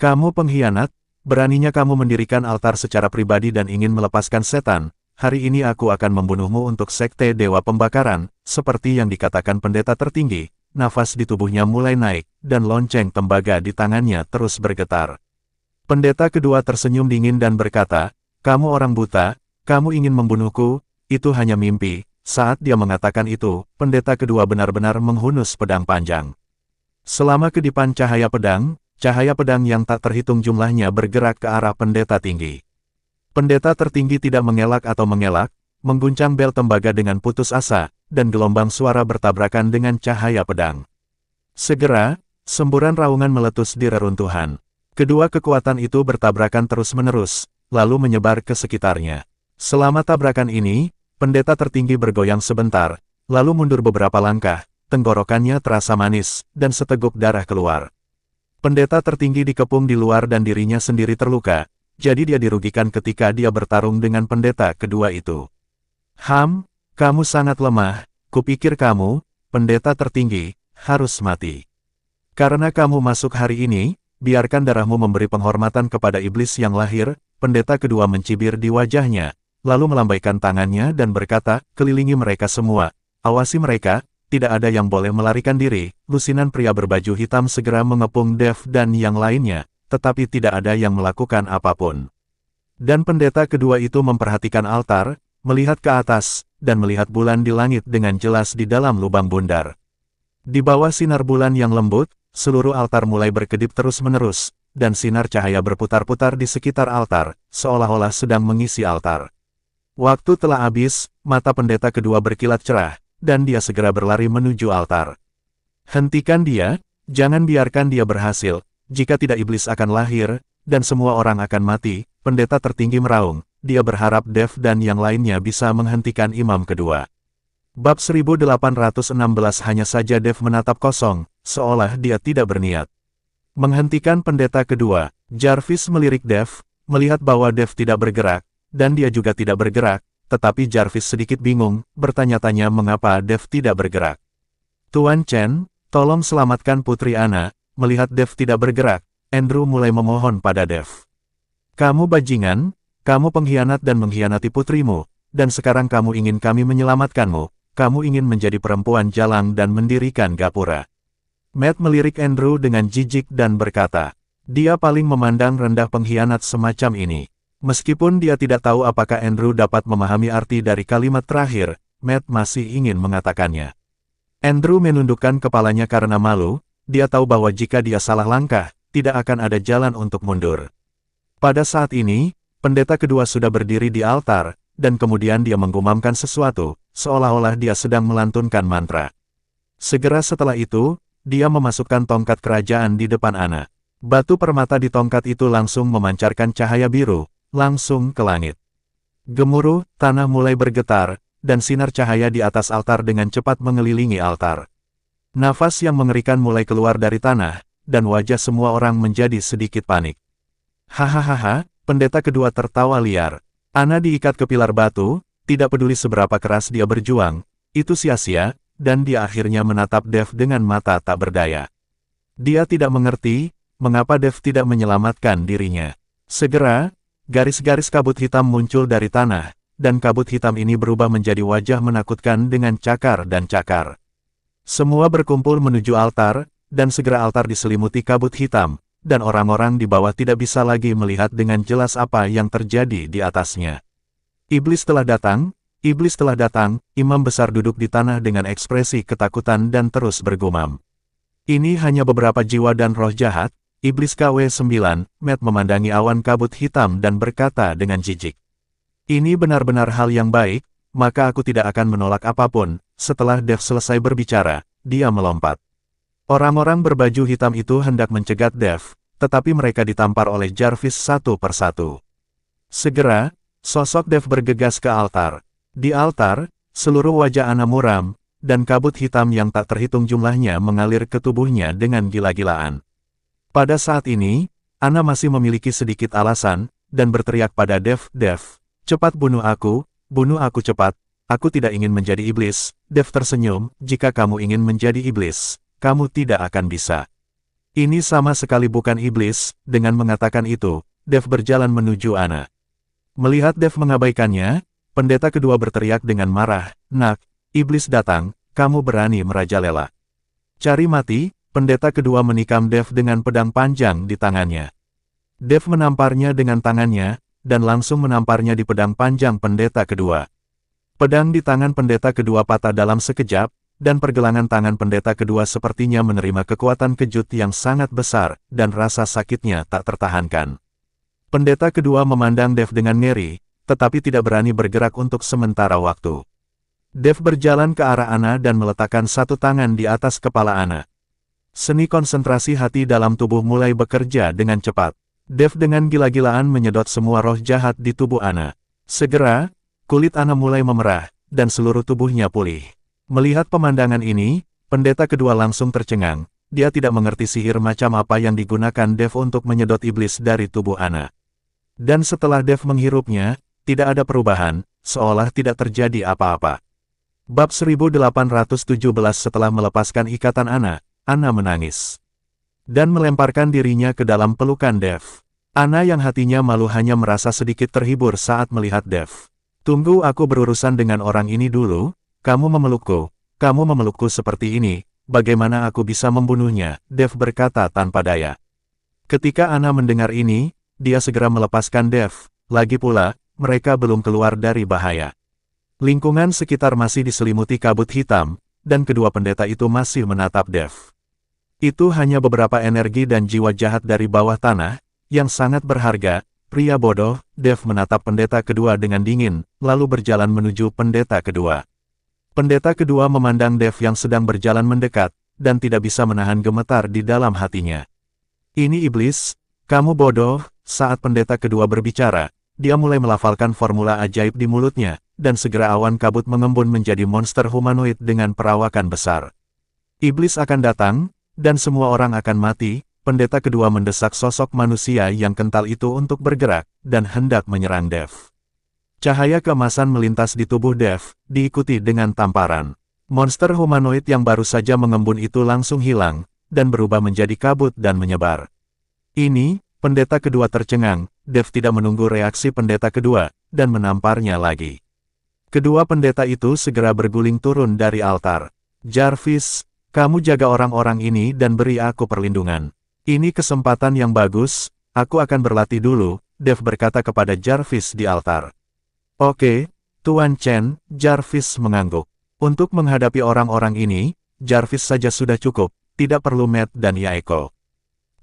Kamu pengkhianat, beraninya kamu mendirikan altar secara pribadi dan ingin melepaskan setan, hari ini aku akan membunuhmu untuk sekte Dewa Pembakaran, seperti yang dikatakan pendeta tertinggi, nafas di tubuhnya mulai naik, dan lonceng tembaga di tangannya terus bergetar. Pendeta kedua tersenyum dingin dan berkata, kamu orang buta, kamu ingin membunuhku, itu hanya mimpi. Saat dia mengatakan itu, pendeta kedua benar-benar menghunus pedang panjang. Selama kedipan cahaya pedang yang tak terhitung jumlahnya bergerak ke arah pendeta tinggi. Pendeta tertinggi tidak mengelak atau mengelak, mengguncang bel tembaga dengan putus asa, dan gelombang suara bertabrakan dengan cahaya pedang. Segera, semburan raungan meletus di reruntuhan. Kedua kekuatan itu bertabrakan terus-menerus, lalu menyebar ke sekitarnya. Selama tabrakan ini, pendeta tertinggi bergoyang sebentar, lalu mundur beberapa langkah, tenggorokannya terasa manis, dan seteguk darah keluar. Pendeta tertinggi dikepung di luar dan dirinya sendiri terluka, jadi dia dirugikan ketika dia bertarung dengan pendeta kedua itu. Kamu sangat lemah, kupikir kamu, pendeta tertinggi, harus mati. Karena kamu masuk hari ini, biarkan darahmu memberi penghormatan kepada iblis yang lahir, pendeta kedua mencibir di wajahnya, lalu melambaikan tangannya dan berkata, kelilingi mereka semua, awasi mereka, tidak ada yang boleh melarikan diri. Lusinan pria berbaju hitam segera mengepung Dev dan yang lainnya, tetapi tidak ada yang melakukan apapun. Dan pendeta kedua itu memperhatikan altar, melihat ke atas, dan melihat bulan di langit dengan jelas di dalam lubang bundar. Di bawah sinar bulan yang lembut, seluruh altar mulai berkedip terus-menerus, dan sinar cahaya berputar-putar di sekitar altar, seolah-olah sedang mengisi altar. Waktu telah habis, mata pendeta kedua berkilat cerah, dan dia segera berlari menuju altar. Hentikan dia, jangan biarkan dia berhasil, jika tidak iblis akan lahir, dan semua orang akan mati, pendeta tertinggi meraung, dia berharap Dev dan yang lainnya bisa menghentikan imam kedua. Bab 1816 hanya saja Dev menatap kosong, seolah dia tidak berniat menghentikan pendeta kedua. Jarvis melirik Dev, melihat bahwa Dev tidak bergerak, dan dia juga tidak bergerak, tetapi Jarvis sedikit bingung, bertanya-tanya mengapa Dev tidak bergerak. Tuan Chen, tolong selamatkan Putri Ana. Melihat Dev tidak bergerak, Andrew mulai memohon pada Dev. Kamu bajingan, kamu pengkhianat dan mengkhianati putrimu, dan sekarang kamu ingin kami menyelamatkanmu, kamu ingin menjadi perempuan jalang dan mendirikan gapura. Matt melirik Andrew dengan jijik dan berkata, dia paling memandang rendah pengkhianat semacam ini. Meskipun dia tidak tahu apakah Andrew dapat memahami arti dari kalimat terakhir, Matt masih ingin mengatakannya. Andrew menundukkan kepalanya karena malu, dia tahu bahwa jika dia salah langkah, tidak akan ada jalan untuk mundur. Pada saat ini, pendeta kedua sudah berdiri di altar, dan kemudian dia menggumamkan sesuatu, seolah-olah dia sedang melantunkan mantra. Segera setelah itu, dia memasukkan tongkat kerajaan di depan Ana. Batu permata di tongkat itu langsung memancarkan cahaya biru, langsung ke langit. Gemuruh, tanah mulai bergetar, dan sinar cahaya di atas altar dengan cepat mengelilingi altar. Nafas yang mengerikan mulai keluar dari tanah, dan wajah semua orang menjadi sedikit panik. Hahaha, pendeta kedua tertawa liar. Ana diikat ke pilar batu, tidak peduli seberapa keras dia berjuang, itu sia-sia, dan dia akhirnya menatap Dev dengan mata tak berdaya. Dia tidak mengerti, mengapa Dev tidak menyelamatkan dirinya. Segera, garis-garis kabut hitam muncul dari tanah, dan kabut hitam ini berubah menjadi wajah menakutkan dengan cakar dan cakar. Semua berkumpul menuju altar, dan segera altar diselimuti kabut hitam, dan orang-orang di bawah tidak bisa lagi melihat dengan jelas apa yang terjadi di atasnya. Iblis telah datang, iblis telah datang, imam besar duduk di tanah dengan ekspresi ketakutan dan terus bergumam. Ini hanya beberapa jiwa dan roh jahat. Iblis KW9, Matt memandangi awan kabut hitam dan berkata dengan jijik. Ini benar-benar hal yang baik, maka aku tidak akan menolak apapun. Setelah Dev selesai berbicara, dia melompat. Orang-orang berbaju hitam itu hendak mencegat Dev, tetapi mereka ditampar oleh Jarvis satu persatu. Segera, sosok Dev bergegas ke altar. Di altar, seluruh wajah Ana muram, dan kabut hitam yang tak terhitung jumlahnya mengalir ke tubuhnya dengan gila-gilaan. Pada saat ini, Ana masih memiliki sedikit alasan, dan berteriak pada Dev, "Dev, cepat bunuh aku cepat, aku tidak ingin menjadi iblis." Dev tersenyum, "Jika kamu ingin menjadi iblis, kamu tidak akan bisa. Ini sama sekali bukan iblis." Dengan mengatakan itu, Dev berjalan menuju Ana. Melihat Dev mengabaikannya, pendeta kedua berteriak dengan marah, "Nak, iblis datang, kamu berani merajalela. Cari mati." Pendeta kedua menikam Dev dengan pedang panjang di tangannya. Dev menamparnya dengan tangannya, dan langsung menamparnya di pedang panjang pendeta kedua. Pedang di tangan pendeta kedua patah dalam sekejap, dan pergelangan tangan pendeta kedua sepertinya menerima kekuatan kejut yang sangat besar, dan rasa sakitnya tak tertahankan. Pendeta kedua memandang Dev dengan ngeri, tetapi tidak berani bergerak untuk sementara waktu. Dev berjalan ke arah Ana dan meletakkan satu tangan di atas kepala Ana. Seni konsentrasi hati dalam tubuh mulai bekerja dengan cepat. Dev dengan gila-gilaan menyedot semua roh jahat di tubuh Ana. Segera, kulit Ana mulai memerah, dan seluruh tubuhnya pulih. Melihat pemandangan ini, pendeta kedua langsung tercengang. Dia tidak mengerti sihir macam apa yang digunakan Dev untuk menyedot iblis dari tubuh Ana. Dan setelah Dev menghirupnya, tidak ada perubahan, seolah tidak terjadi apa-apa. Bab 1817. Setelah melepaskan ikatan Ana menangis. Dan melemparkan dirinya ke dalam pelukan Dev. Ana yang hatinya malu hanya merasa sedikit terhibur saat melihat Dev. "Tunggu, aku berurusan dengan orang ini dulu. Kamu memelukku seperti ini, bagaimana aku bisa membunuhnya?" Dev berkata tanpa daya. Ketika Ana mendengar ini, dia segera melepaskan Dev. Lagi pula, mereka belum keluar dari bahaya. Lingkungan sekitar masih diselimuti kabut hitam, dan kedua pendeta itu masih menatap Dev. Itu hanya beberapa energi dan jiwa jahat dari bawah tanah, yang sangat berharga. Pria bodoh, Dev menatap pendeta kedua dengan dingin, lalu berjalan menuju pendeta kedua. Pendeta kedua memandang Dev yang sedang berjalan mendekat, dan tidak bisa menahan gemetar di dalam hatinya. "Ini iblis, kamu bodoh." Saat pendeta kedua berbicara, dia mulai melafalkan formula ajaib di mulutnya, dan segera awan kabut mengembun menjadi monster humanoid dengan perawakan besar. "Iblis akan datang, dan semua orang akan mati." Pendeta kedua mendesak sosok manusia yang kental itu untuk bergerak, dan hendak menyerang Dev. Cahaya keemasan melintas di tubuh Dev, diikuti dengan tamparan. Monster humanoid yang baru saja mengembun itu langsung hilang, dan berubah menjadi kabut dan menyebar. "Ini," pendeta kedua tercengang. Dev tidak menunggu reaksi pendeta kedua, dan menamparnya lagi. Kedua pendeta itu segera berguling turun dari altar. "Jarvis, kamu jaga orang-orang ini dan beri aku perlindungan. Ini kesempatan yang bagus, aku akan berlatih dulu," Dev berkata kepada Jarvis di altar. "Oke, Tuan Chen," Jarvis mengangguk. Untuk menghadapi orang-orang ini, Jarvis saja sudah cukup, tidak perlu Matt dan Yaeko.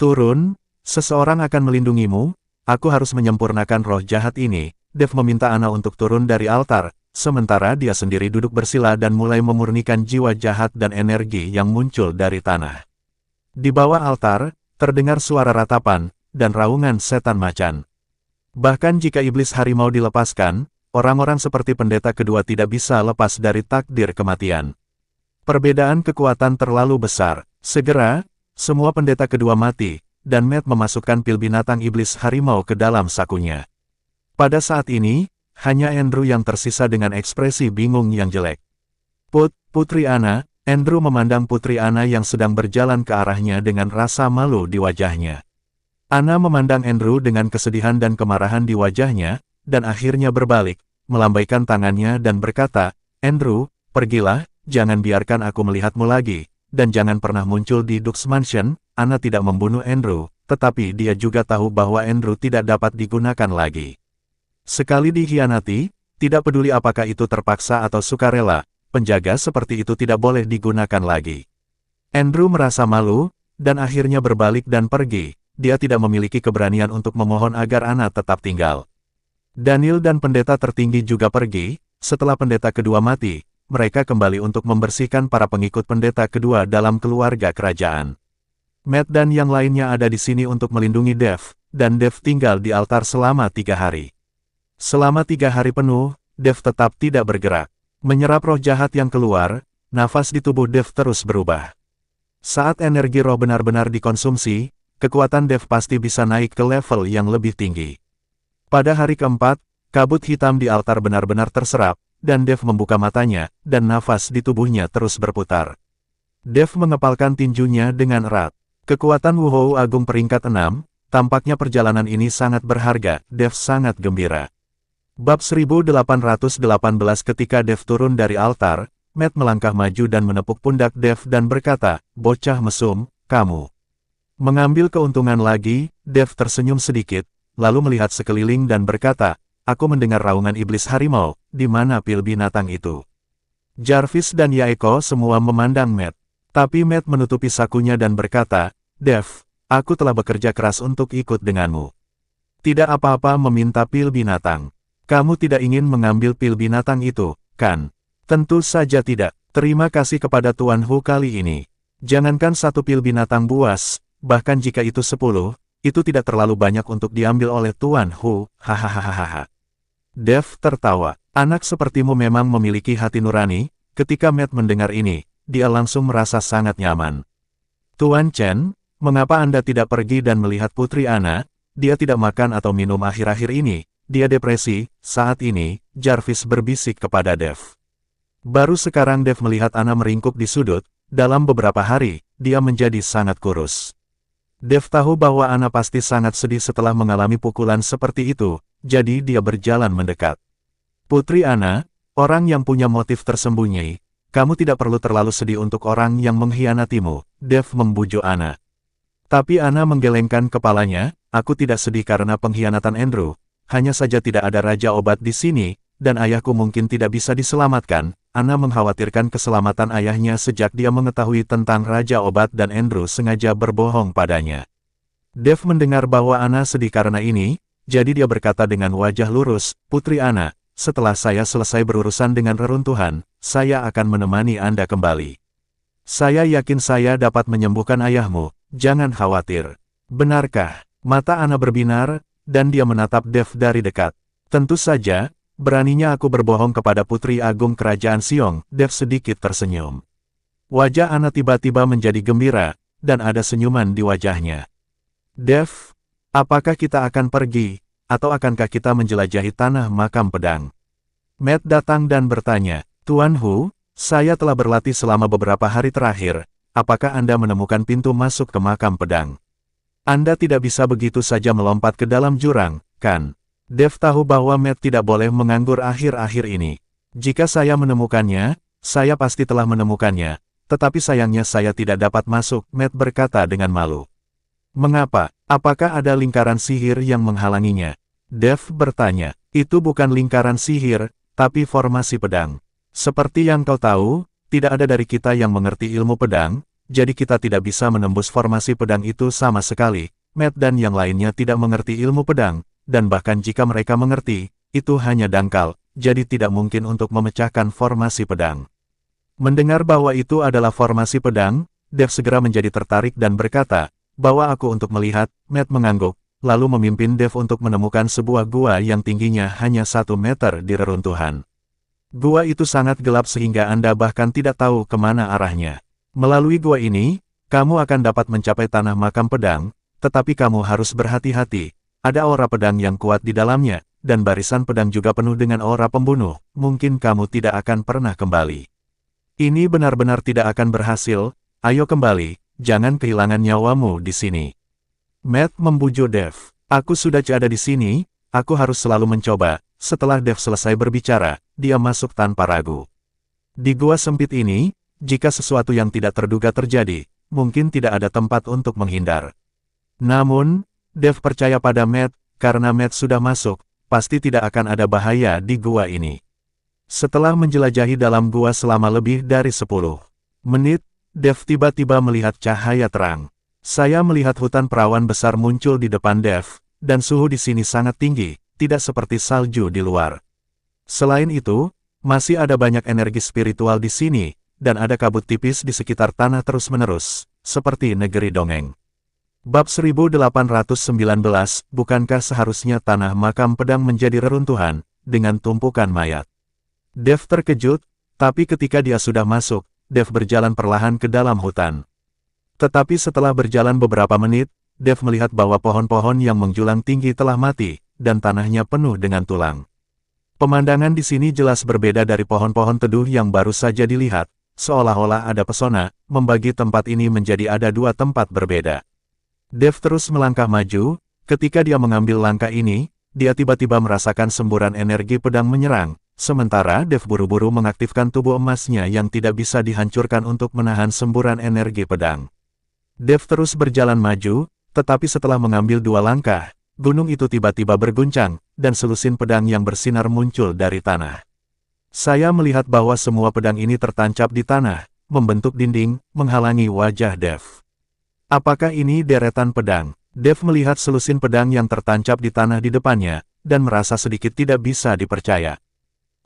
"Turun, seseorang akan melindungimu, aku harus menyempurnakan roh jahat ini." Dev meminta Ana untuk turun dari altar, sementara dia sendiri duduk bersila dan mulai memurnikan jiwa jahat dan energi yang muncul dari tanah. Di bawah altar, terdengar suara ratapan, dan raungan setan macan. Bahkan jika iblis harimau dilepaskan, orang-orang seperti pendeta kedua tidak bisa lepas dari takdir kematian. Perbedaan kekuatan terlalu besar. Segera, semua pendeta kedua mati, dan Matt memasukkan pil binatang iblis harimau ke dalam sakunya. Pada saat ini, hanya Andrew yang tersisa dengan ekspresi bingung yang jelek. Putri Ana." Andrew memandang Putri Ana yang sedang berjalan ke arahnya dengan rasa malu di wajahnya. Ana memandang Andrew dengan kesedihan dan kemarahan di wajahnya, dan akhirnya berbalik, melambaikan tangannya dan berkata, Andrew, pergilah, jangan biarkan aku melihatmu lagi, dan jangan pernah muncul di Dux Mansion. Ana tidak membunuh Andrew, tetapi dia juga tahu bahwa Andrew tidak dapat digunakan lagi. Sekali dikhianati, tidak peduli apakah itu terpaksa atau sukarela, penjaga seperti itu tidak boleh digunakan lagi. Andrew merasa malu, dan akhirnya berbalik dan pergi. Dia tidak memiliki keberanian untuk memohon agar Ana tetap tinggal. Daniel dan pendeta tertinggi juga pergi. Setelah pendeta kedua mati, mereka kembali untuk membersihkan para pengikut pendeta kedua dalam keluarga kerajaan. Matt dan yang lainnya ada di sini untuk melindungi Dev, dan Dev tinggal di altar selama 3 hari. Selama 3 hari penuh, Dev tetap tidak bergerak. Menyerap roh jahat yang keluar, nafas di tubuh Dev terus berubah. Saat energi roh benar-benar dikonsumsi, kekuatan Dev pasti bisa naik ke level yang lebih tinggi. Pada hari keempat, kabut hitam di altar benar-benar terserap, dan Dev membuka matanya, dan nafas di tubuhnya terus berputar. Dev mengepalkan tinjunya dengan erat. Kekuatan Wuhou Agung peringkat 6, tampaknya perjalanan ini sangat berharga. Dev sangat gembira. Bab 1818. Ketika Dev turun dari altar, Matt melangkah maju dan menepuk pundak Dev dan berkata, bocah mesum, kamu mengambil keuntungan lagi. Dev tersenyum sedikit, lalu melihat sekeliling dan berkata, aku mendengar raungan iblis harimau, di mana pil binatang itu. Jarvis dan Yaeko semua memandang Matt. Tapi Matt menutupi sakunya dan berkata, Dev, aku telah bekerja keras untuk ikut denganmu. Tidak apa-apa meminta pil binatang. Kamu tidak ingin mengambil pil binatang itu, kan? Tentu saja tidak. Terima kasih kepada Tuan Hu kali ini. Jangankan 1 pil binatang buas, bahkan jika itu 10, itu tidak terlalu banyak untuk diambil oleh Tuan Hu, hahaha. Dev tertawa. Anak sepertimu memang memiliki hati nurani. Ketika Matt mendengar ini, dia langsung merasa sangat nyaman. Tuan Chen, mengapa Anda tidak pergi dan melihat Putri Ana? Dia tidak makan atau minum akhir-akhir ini. Dia depresi. Saat ini, Jarvis berbisik kepada Dev. Baru sekarang Dev melihat Ana meringkuk di sudut. Dalam beberapa hari, dia menjadi sangat kurus. Dev tahu bahwa Ana pasti sangat sedih setelah mengalami pukulan seperti itu, jadi dia berjalan mendekat. Putri Ana, orang yang punya motif tersembunyi, kamu tidak perlu terlalu sedih untuk orang yang mengkhianatimu, Dev membujuk Ana. Tapi Ana menggelengkan kepalanya, aku tidak sedih karena pengkhianatan Andrew, hanya saja tidak ada raja obat di sini, dan ayahku mungkin tidak bisa diselamatkan. Ana mengkhawatirkan keselamatan ayahnya sejak dia mengetahui tentang Raja Obat dan Andrew sengaja berbohong padanya. Dev mendengar bahwa Ana sedih karena ini, jadi dia berkata dengan wajah lurus, Putri Ana, setelah saya selesai berurusan dengan reruntuhan, saya akan menemani Anda kembali. Saya yakin saya dapat menyembuhkan ayahmu, jangan khawatir. Benarkah? Mata Ana berbinar, dan dia menatap Dev dari dekat. Tentu saja. Beraninya aku berbohong kepada Putri Agung Kerajaan Xiong, Dev sedikit tersenyum. Wajah Ana tiba-tiba menjadi gembira, dan ada senyuman di wajahnya. Dev, apakah kita akan pergi, atau akankah kita menjelajahi tanah makam pedang? Matt datang dan bertanya, Tuan Hu, saya telah berlatih selama beberapa hari terakhir, apakah Anda menemukan pintu masuk ke makam pedang? Anda tidak bisa begitu saja melompat ke dalam jurang, kan? Dev tahu bahwa Matt tidak boleh menganggur akhir-akhir ini. Jika saya menemukannya, saya pasti telah menemukannya, tetapi sayangnya saya tidak dapat masuk, Matt berkata dengan malu. Mengapa? Apakah ada lingkaran sihir yang menghalanginya? Dev bertanya, itu bukan lingkaran sihir, tapi formasi pedang. Seperti yang kau tahu, tidak ada dari kita yang mengerti ilmu pedang, jadi kita tidak bisa menembus formasi pedang itu sama sekali. Matt dan yang lainnya tidak mengerti ilmu pedang. Dan bahkan jika mereka mengerti, itu hanya dangkal, jadi tidak mungkin untuk memecahkan formasi pedang. Mendengar bahwa itu adalah formasi pedang, Dev segera menjadi tertarik dan berkata, bawa aku untuk melihat. Matt mengangguk, lalu memimpin Dev untuk menemukan sebuah gua yang tingginya hanya 1 meter di reruntuhan. Gua itu sangat gelap sehingga Anda bahkan tidak tahu kemana arahnya. Melalui gua ini, kamu akan dapat mencapai tanah makam pedang, tetapi kamu harus berhati-hati. Ada aura pedang yang kuat di dalamnya, dan barisan pedang juga penuh dengan aura pembunuh, mungkin kamu tidak akan pernah kembali. Ini benar-benar tidak akan berhasil, ayo kembali, jangan kehilangan nyawamu di sini. Matt membujuk Dev. Aku sudah ada di sini, aku harus selalu mencoba. Setelah Dev selesai berbicara, dia masuk tanpa ragu. Di gua sempit ini, jika sesuatu yang tidak terduga terjadi, mungkin tidak ada tempat untuk menghindar. Namun, Dev percaya pada Matt, karena Matt sudah masuk, pasti tidak akan ada bahaya di gua ini. Setelah menjelajahi dalam gua selama lebih dari 10 menit, Dev tiba-tiba melihat cahaya terang. Saya melihat hutan perawan besar muncul di depan Dev, dan suhu di sini sangat tinggi, tidak seperti salju di luar. Selain itu, masih ada banyak energi spiritual di sini, dan ada kabut tipis di sekitar tanah terus-menerus, seperti negeri dongeng. Bab 1819, bukankah seharusnya tanah makam pedang menjadi reruntuhan, dengan tumpukan mayat? Dev terkejut, tapi ketika dia sudah masuk, Dev berjalan perlahan ke dalam hutan. Tetapi setelah berjalan beberapa menit, Dev melihat bahwa pohon-pohon yang menjulang tinggi telah mati, dan tanahnya penuh dengan tulang. Pemandangan di sini jelas berbeda dari pohon-pohon teduh yang baru saja dilihat, seolah-olah ada pesona, membagi tempat ini menjadi ada dua tempat berbeda. Dev terus melangkah maju, ketika dia mengambil langkah ini, dia tiba-tiba merasakan semburan energi pedang menyerang, sementara Dev buru-buru mengaktifkan tubuh emasnya yang tidak bisa dihancurkan untuk menahan semburan energi pedang. Dev terus berjalan maju, tetapi setelah mengambil dua langkah, gunung itu tiba-tiba berguncang, dan selusin pedang yang bersinar muncul dari tanah. Saya melihat bahwa semua pedang ini tertancap di tanah, membentuk dinding, menghalangi wajah Dev. Apakah ini deretan pedang? Dev melihat selusin pedang yang tertancap di tanah di depannya, dan merasa sedikit tidak bisa dipercaya.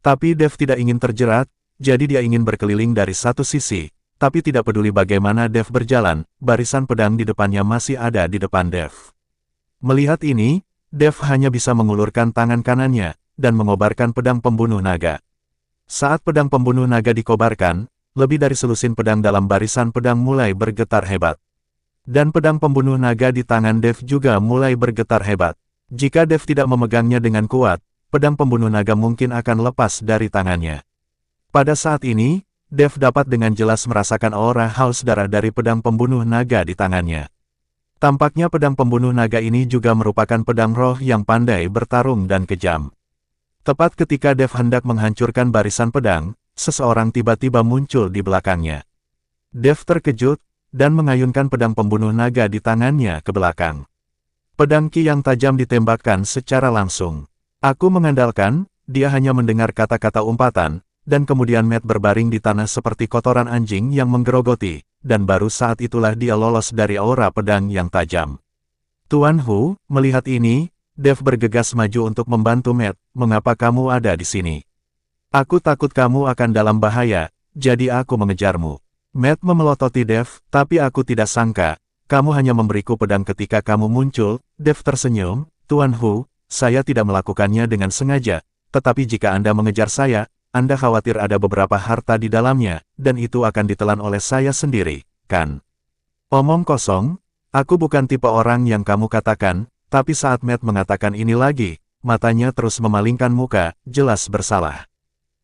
Tapi Dev tidak ingin terjerat, jadi dia ingin berkeliling dari satu sisi. Tapi tidak peduli bagaimana Dev berjalan, barisan pedang di depannya masih ada di depan Dev. Melihat ini, Dev hanya bisa mengulurkan tangan kanannya, dan mengobarkan pedang pembunuh naga. Saat pedang pembunuh naga dikobarkan, lebih dari selusin pedang dalam barisan pedang mulai bergetar hebat. Dan pedang pembunuh naga di tangan Dev juga mulai bergetar hebat. Jika Dev tidak memegangnya dengan kuat, pedang pembunuh naga mungkin akan lepas dari tangannya. Pada saat ini, Dev dapat dengan jelas merasakan aura haus darah dari pedang pembunuh naga di tangannya. Tampaknya pedang pembunuh naga ini juga merupakan pedang roh yang pandai bertarung dan kejam. Tepat ketika Dev hendak menghancurkan barisan pedang, seseorang tiba-tiba muncul di belakangnya. Dev terkejut, dan mengayunkan pedang pembunuh naga di tangannya ke belakang. Pedang ki yang tajam ditembakkan secara langsung. Aku mengandalkan, dia hanya mendengar kata-kata umpatan, dan kemudian Matt berbaring di tanah seperti kotoran anjing yang menggerogoti, dan baru saat itulah dia lolos dari aura pedang yang tajam. Tuan Hu, melihat ini, Dev bergegas maju untuk membantu Matt. Mengapa kamu ada di sini? Aku takut kamu akan dalam bahaya, jadi aku mengejarmu. Matt memelototi Dev, tapi aku tidak sangka, kamu hanya memberiku pedang ketika kamu muncul. Dev tersenyum, Tuan Hu, saya tidak melakukannya dengan sengaja, tetapi jika Anda mengejar saya, Anda khawatir ada beberapa harta di dalamnya, dan itu akan ditelan oleh saya sendiri, kan? Omong kosong, aku bukan tipe orang yang kamu katakan, tapi saat Matt mengatakan ini lagi, matanya terus memalingkan muka, jelas bersalah.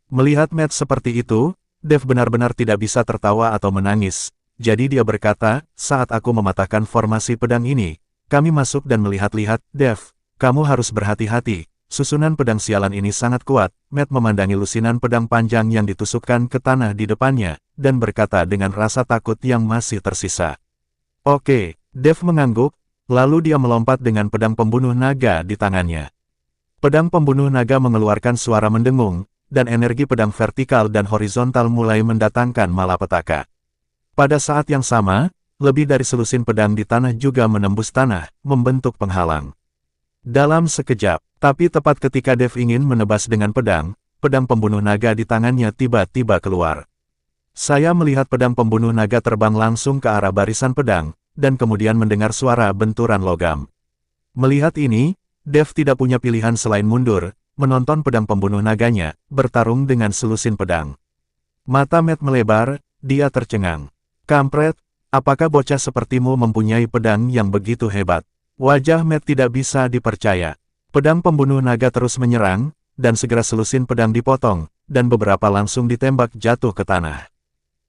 Melihat Matt seperti itu, Dev benar-benar tidak bisa tertawa atau menangis, jadi dia berkata, saat aku mematahkan formasi pedang ini, kami masuk dan melihat-lihat, Dev, kamu harus berhati-hati. Susunan pedang sialan ini sangat kuat. Matt memandangi lusinan pedang panjang yang ditusukkan ke tanah di depannya, dan berkata dengan rasa takut yang masih tersisa. Oke, Dev mengangguk, lalu dia melompat dengan pedang pembunuh naga di tangannya. Pedang pembunuh naga mengeluarkan suara mendengung, dan energi pedang vertikal dan horizontal mulai mendatangkan malapetaka. Pada saat yang sama, lebih dari selusin pedang di tanah juga menembus tanah, membentuk penghalang. Dalam sekejap, tapi tepat ketika Dev ingin menebas dengan pedang, pedang pembunuh naga di tangannya tiba-tiba keluar. Saya melihat pedang pembunuh naga terbang langsung ke arah barisan pedang, dan kemudian mendengar suara benturan logam. Melihat ini, Dev tidak punya pilihan selain mundur, menonton pedang pembunuh naganya, bertarung dengan selusin pedang. Mata Matt melebar, dia tercengang. Kampret, apakah bocah sepertimu mempunyai pedang yang begitu hebat? Wajah Matt tidak bisa dipercaya. Pedang pembunuh naga terus menyerang, dan segera selusin pedang dipotong, dan beberapa langsung ditembak jatuh ke tanah.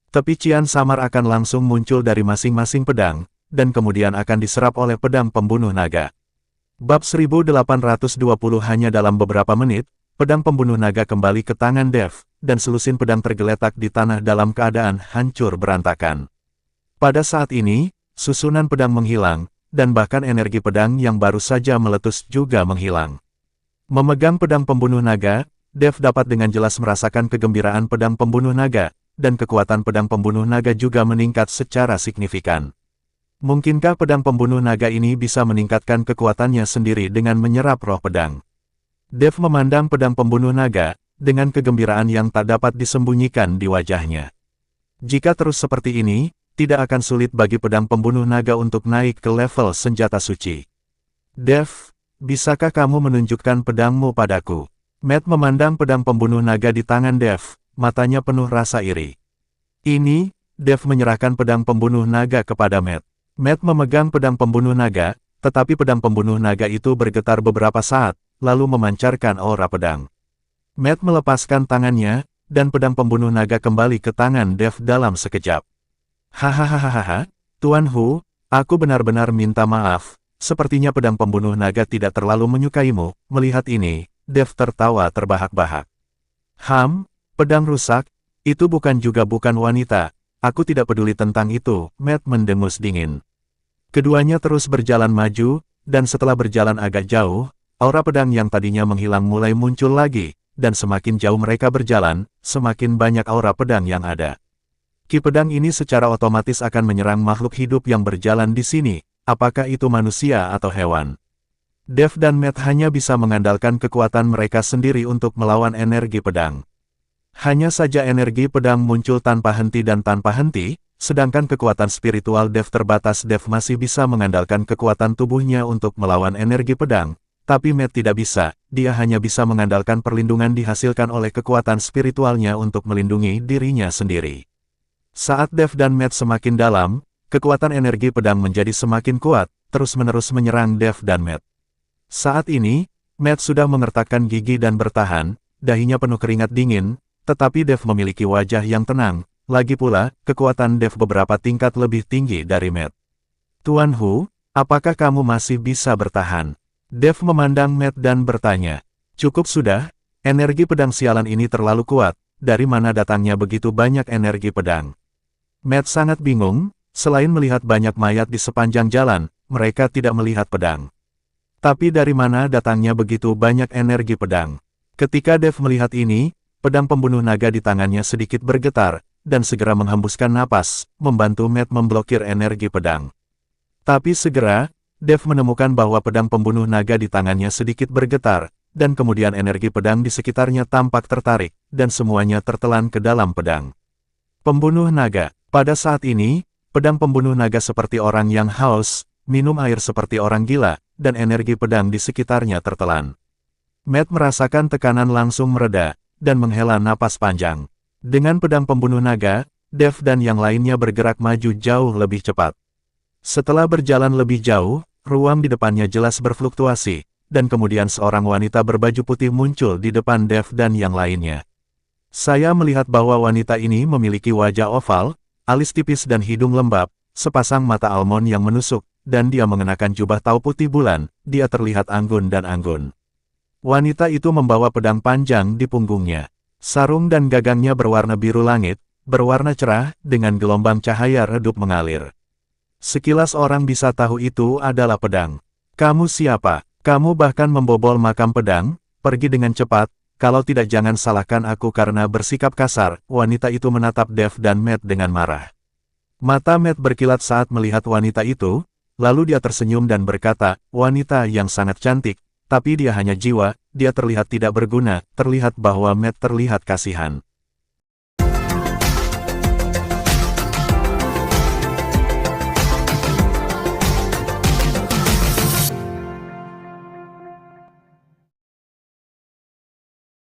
Tepi cian samar akan langsung muncul dari masing-masing pedang, dan kemudian akan diserap oleh pedang pembunuh naga. Bab 1820 hanya dalam beberapa menit, pedang pembunuh naga kembali ke tangan Dev, dan selusin pedang tergeletak di tanah dalam keadaan hancur berantakan. Pada saat ini, susunan pedang menghilang, dan bahkan energi pedang yang baru saja meletus juga menghilang. Memegang pedang pembunuh naga, Dev dapat dengan jelas merasakan kegembiraan pedang pembunuh naga, dan kekuatan pedang pembunuh naga juga meningkat secara signifikan. Mungkinkah pedang pembunuh naga ini bisa meningkatkan kekuatannya sendiri dengan menyerap roh pedang? Dev memandang pedang pembunuh naga, dengan kegembiraan yang tak dapat disembunyikan di wajahnya. Jika terus seperti ini, tidak akan sulit bagi pedang pembunuh naga untuk naik ke level senjata suci. Dev, bisakah kamu menunjukkan pedangmu padaku? Matt memandang pedang pembunuh naga di tangan Dev, matanya penuh rasa iri. Ini, Dev menyerahkan pedang pembunuh naga kepada Matt. Matt memegang pedang pembunuh naga, tetapi pedang pembunuh naga itu bergetar beberapa saat, lalu memancarkan aura pedang. Matt melepaskan tangannya, dan pedang pembunuh naga kembali ke tangan Dev dalam sekejap. Hahaha, Tuan Hu, aku benar-benar minta maaf, sepertinya pedang pembunuh naga tidak terlalu menyukaimu. Melihat ini, Dev tertawa terbahak-bahak. Pedang rusak, itu bukan wanita. Aku tidak peduli tentang itu, Matt mendengus dingin. Keduanya terus berjalan maju, dan setelah berjalan agak jauh, aura pedang yang tadinya menghilang mulai muncul lagi, dan semakin jauh mereka berjalan, semakin banyak aura pedang yang ada. Ki pedang ini secara otomatis akan menyerang makhluk hidup yang berjalan di sini, apakah itu manusia atau hewan. Dev dan Matt hanya bisa mengandalkan kekuatan mereka sendiri untuk melawan energi pedang. Hanya saja energi pedang muncul tanpa henti dan tanpa henti, sedangkan kekuatan spiritual Dev terbatas. Dev masih bisa mengandalkan kekuatan tubuhnya untuk melawan energi pedang, tapi Matt tidak bisa, dia hanya bisa mengandalkan perlindungan dihasilkan oleh kekuatan spiritualnya untuk melindungi dirinya sendiri. Saat Dev dan Matt semakin dalam, kekuatan energi pedang menjadi semakin kuat, terus-menerus menyerang Dev dan Matt. Saat ini, Matt sudah mengertakkan gigi dan bertahan, dahinya penuh keringat dingin, tetapi Dev memiliki wajah yang tenang, lagi pula, kekuatan Dev beberapa tingkat lebih tinggi dari Matt. Tuan Hu, apakah kamu masih bisa bertahan? Dev memandang Matt dan bertanya. Cukup sudah, energi pedang sialan ini terlalu kuat, dari mana datangnya begitu banyak energi pedang? Matt sangat bingung, selain melihat banyak mayat di sepanjang jalan, mereka tidak melihat pedang. Tapi dari mana datangnya begitu banyak energi pedang? Ketika Dev melihat ini, pedang pembunuh naga di tangannya sedikit bergetar, dan segera menghembuskan napas, membantu Matt memblokir energi pedang. Tapi segera, Dev menemukan bahwa pedang pembunuh naga di tangannya sedikit bergetar, dan kemudian energi pedang di sekitarnya tampak tertarik, dan semuanya tertelan ke dalam pedang. Pembunuh naga. Pada saat ini, pedang pembunuh naga seperti orang yang haus, minum air seperti orang gila, dan energi pedang di sekitarnya tertelan. Matt merasakan tekanan langsung mereda, dan menghela napas panjang. Dengan pedang pembunuh naga, Dev dan yang lainnya bergerak maju jauh lebih cepat. Setelah berjalan lebih jauh, ruang di depannya jelas berfluktuasi, dan kemudian seorang wanita berbaju putih muncul di depan Dev dan yang lainnya. Saya melihat bahwa wanita ini memiliki wajah oval, alis tipis dan hidung lembab, sepasang mata almond yang menusuk, dan dia mengenakan jubah tau putih bulan. Dia terlihat anggun dan anggun. Wanita itu membawa pedang panjang di punggungnya. Sarung dan gagangnya berwarna biru langit, berwarna cerah, dengan gelombang cahaya redup mengalir. Sekilas orang bisa tahu itu adalah pedang. Kamu siapa? Kamu bahkan membobol makam pedang? Pergi dengan cepat, kalau tidak jangan salahkan aku karena bersikap kasar. Wanita itu menatap Dev dan Matt dengan marah. Mata Matt berkilat saat melihat wanita itu, lalu dia tersenyum dan berkata, wanita yang sangat cantik. Tapi dia hanya jiwa, dia terlihat tidak berguna, terlihat bahwa Matt terlihat kasihan.